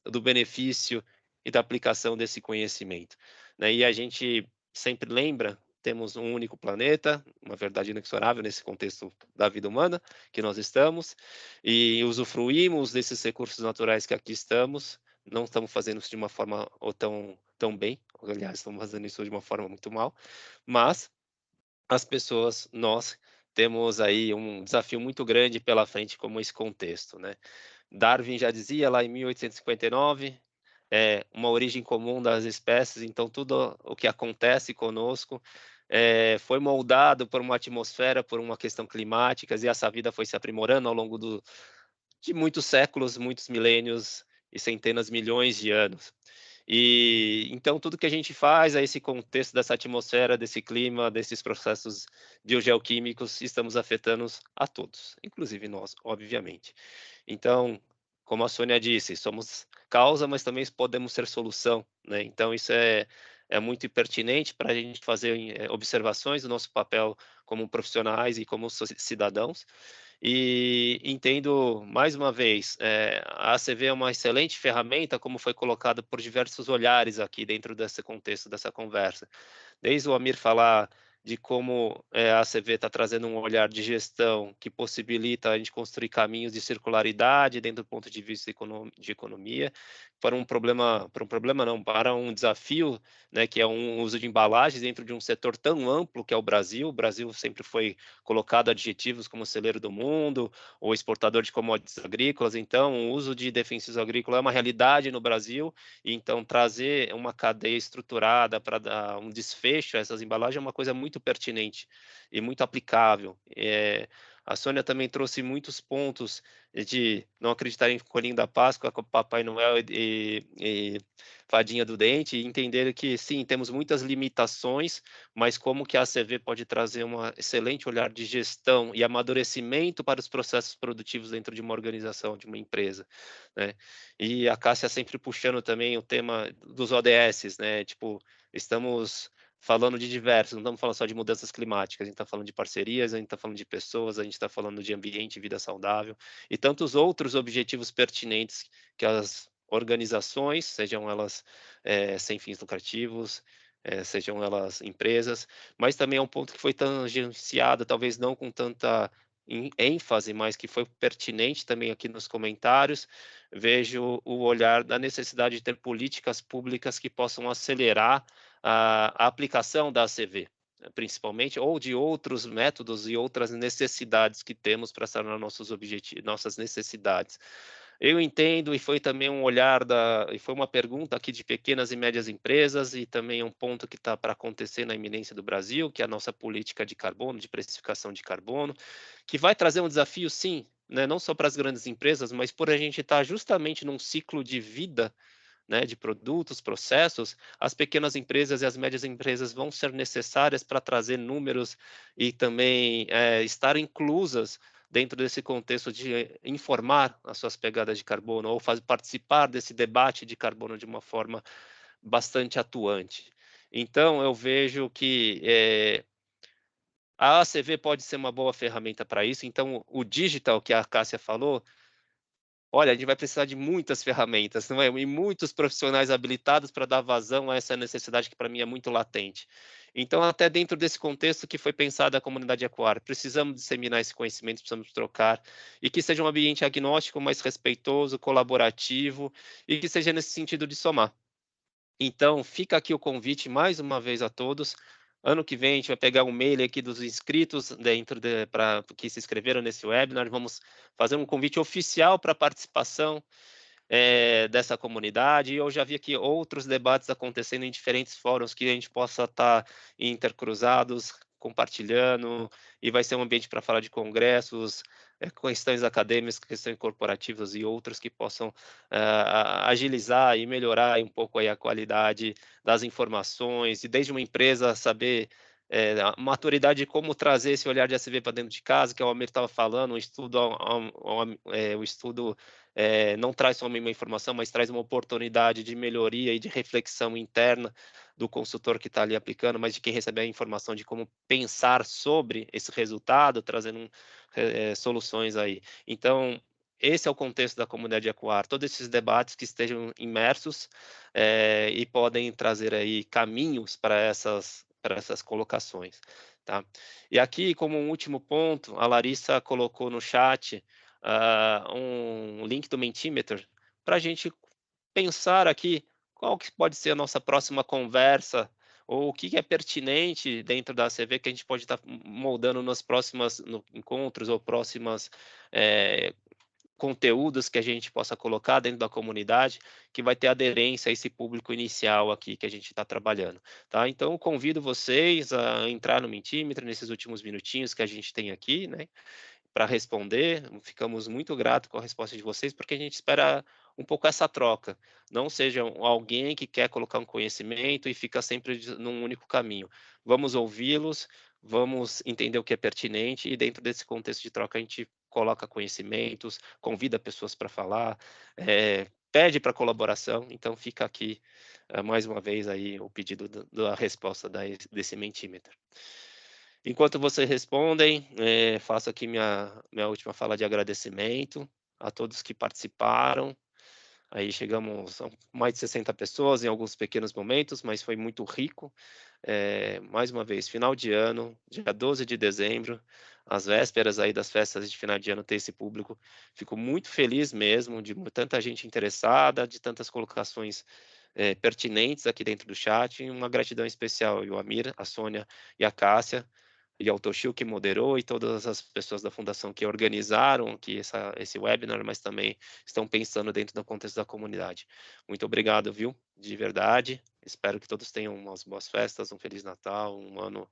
do benefício e da aplicação desse conhecimento, né? E a gente sempre lembra, temos um único planeta, uma verdade inexorável nesse contexto da vida humana que nós estamos, e usufruímos desses recursos naturais que aqui estamos, não estamos fazendo isso de uma forma tão bem, aliás, estamos fazendo isso de uma forma muito mal, mas as pessoas, nós, temos aí um desafio muito grande pela frente como esse contexto, né? Darwin já dizia lá em 1859, uma origem comum das espécies, então tudo o que acontece conosco foi moldado por uma atmosfera, por uma questão climática, e essa vida foi se aprimorando ao longo de muitos séculos, muitos milênios e centenas, milhões de anos. E então tudo que a gente faz é esse contexto dessa atmosfera, desse clima, desses processos biogeoquímicos, estamos afetando a todos, inclusive nós, obviamente. Então, como a Sônia disse, somos causa, mas também podemos ser solução, né? Então isso é muito pertinente para a gente fazer observações do nosso papel como profissionais e como cidadãos. E entendo, mais uma vez, a ACV é uma excelente ferramenta, como foi colocado por diversos olhares aqui dentro desse contexto dessa conversa. Desde o Amir falar de como a ACV está trazendo um olhar de gestão que possibilita a gente construir caminhos de circularidade dentro do ponto de vista de economia, para um desafio, né, que é um uso de embalagens dentro de um setor tão amplo que é o Brasil. O Brasil sempre foi colocado adjetivos como celeiro do mundo, ou exportador de commodities agrícolas, então o uso de defensivos agrícolas é uma realidade no Brasil, e então trazer uma cadeia estruturada para dar um desfecho a essas embalagens é uma coisa muito pertinente e muito aplicável. A Sônia também trouxe muitos pontos de não acreditar em Coelhinho da Páscoa, com Papai Noel e Fadinha do Dente, e entender que, sim, temos muitas limitações, mas como que a ACV pode trazer um excelente olhar de gestão e amadurecimento para os processos produtivos dentro de uma organização, de uma empresa, né? E a Cássia sempre puxando também o tema dos ODS, né? Tipo, estamos falando de diversos, não estamos falando só de mudanças climáticas, a gente está falando de parcerias, a gente está falando de pessoas, a gente está falando de ambiente, vida saudável e tantos outros objetivos pertinentes que as organizações, sejam elas sem fins lucrativos, sejam elas empresas, mas também é um ponto que foi tangenciado, talvez não com tanta ênfase, mas que foi pertinente também aqui nos comentários. Vejo o olhar da necessidade de ter políticas públicas que possam acelerar a aplicação da ACV, principalmente, ou de outros métodos e outras necessidades que temos para sanar nossos objetivos, nossas necessidades. Eu entendo, e foi também um olhar e foi uma pergunta aqui de pequenas e médias empresas, e também um ponto que está para acontecer na iminência do Brasil, que é a nossa política de carbono, de precificação de carbono, que vai trazer um desafio, sim, né, não só para as grandes empresas, mas por a gente estar justamente num ciclo de vida, né, de produtos, processos, as pequenas empresas e as médias empresas vão ser necessárias para trazer números e também estar inclusas dentro desse contexto de informar as suas pegadas de carbono ou participar desse debate de carbono de uma forma bastante atuante. Então, eu vejo que a ACV pode ser uma boa ferramenta para isso. Então, o digital que a Cássia falou, olha, a gente vai precisar de muitas ferramentas, não é? E muitos profissionais habilitados para dar vazão a essa necessidade que para mim é muito latente. Então, até dentro desse contexto que foi pensada a comunidade Ecoar, precisamos disseminar esse conhecimento, precisamos trocar, e que seja um ambiente agnóstico, mais respeitoso, colaborativo, e que seja nesse sentido de somar. Então, fica aqui o convite mais uma vez a todos. Ano que vem a gente vai pegar um mail aqui dos inscritos que se inscreveram nesse webinar. Vamos fazer um convite oficial para participação. dessa comunidade. E eu já vi aqui outros debates acontecendo em diferentes fóruns que a gente possa estar intercruzados, compartilhando, e vai ser um ambiente para falar de congressos, questões acadêmicas, questões corporativas e outros que possam agilizar e melhorar um pouco aí a qualidade das informações, e desde uma empresa saber a maturidade de como trazer esse olhar de ACV para dentro de casa, que o Almir estava falando, o estudo não traz só uma informação, mas traz uma oportunidade de melhoria e de reflexão interna do consultor que está ali aplicando, mas de quem recebe a informação de como pensar sobre esse resultado, trazendo soluções aí. Então, esse é o contexto da comunidade Acuar, todos esses debates que estejam imersos e podem trazer aí caminhos para essas colocações, tá? E aqui, como um último ponto, a Larissa colocou no chat um link do Mentimeter para a gente pensar aqui qual que pode ser a nossa próxima conversa, ou o que é pertinente dentro da ACV que a gente pode estar moldando nos próximos encontros ou próximas conteúdos que a gente possa colocar dentro da comunidade, que vai ter aderência a esse público inicial aqui que a gente está trabalhando, tá? Então, eu convido vocês a entrar no Mentimeter nesses últimos minutinhos que a gente tem aqui, né, para responder. Ficamos muito gratos com a resposta de vocês, porque a gente espera um pouco essa troca. Não seja alguém que quer colocar um conhecimento e fica sempre num único caminho. Vamos ouvi-los, vamos entender o que é pertinente, e dentro desse contexto de troca a gente coloca conhecimentos, convida pessoas para falar, pede para colaboração. Então fica aqui mais uma vez aí o pedido da resposta desse Mentimeter. Enquanto vocês respondem, faço aqui minha última fala de agradecimento a todos que participaram. Aí chegamos a mais de 60 pessoas em alguns pequenos momentos, mas foi muito rico. Mais uma vez, final de ano, dia 12 de dezembro, às vésperas aí das festas de final de ano, ter esse público. Fico muito feliz mesmo de tanta gente interessada, de tantas colocações pertinentes aqui dentro do chat. E uma gratidão especial ao Amir, a Sônia e a Cássia, e ao Toshio, que moderou, e todas as pessoas da fundação que organizaram aqui esse webinar, mas também estão pensando dentro do contexto da comunidade. Muito obrigado, viu? De verdade. Espero que todos tenham umas boas festas, um Feliz Natal, um ano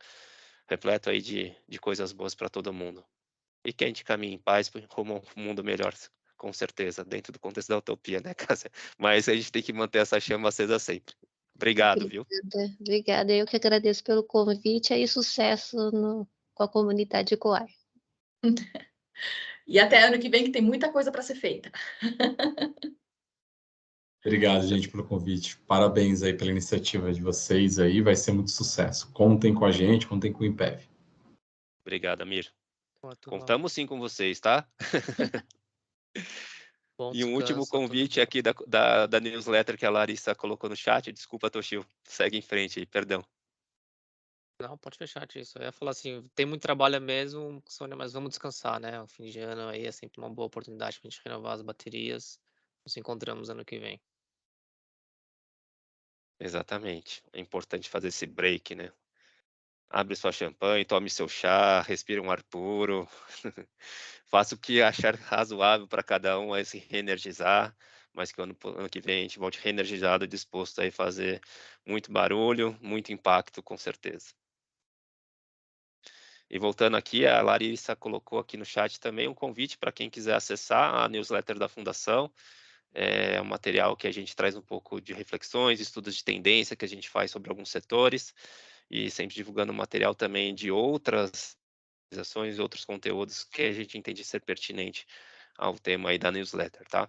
repleto aí de coisas boas para todo mundo. E que a gente caminhe em paz rumo a um mundo melhor, com certeza, dentro do contexto da utopia, né, Cássia? Mas a gente tem que manter essa chama acesa sempre. Obrigado, viu? Obrigada. Eu que agradeço pelo convite e sucesso com a comunidade Coar. E até ano que vem, que tem muita coisa para ser feita. Obrigado, gente, pelo convite. Parabéns aí pela iniciativa de vocês aí, vai ser muito sucesso. Contem com a gente, contem com o IMPEV. Obrigado, Amir. Boa, Contamos sim com vocês, tá? Bom E um último descanso a todo convite mundo. aqui da newsletter que a Larissa colocou no chat. Desculpa, Toshio. Segue em frente aí, perdão. Não, pode fechar disso. Eu ia falar assim, tem muito trabalho mesmo, Sônia, mas vamos descansar, né? O fim de ano aí é sempre uma boa oportunidade para a gente renovar as baterias. Nos encontramos ano que vem. Exatamente. É importante fazer esse break, né? Abre sua champanhe, tome seu chá, respire um ar puro. Faça o que achar razoável para cada um a se reenergizar, mas que ano que vem a gente volte reenergizado e disposto a fazer muito barulho, muito impacto, com certeza. E voltando aqui, a Larissa colocou aqui no chat também um convite para quem quiser acessar a newsletter da Fundação. É um material que a gente traz um pouco de reflexões, estudos de tendência que a gente faz sobre alguns setores, e sempre divulgando material também de outras organizações, outros conteúdos que a gente entende ser pertinente ao tema aí da newsletter, tá?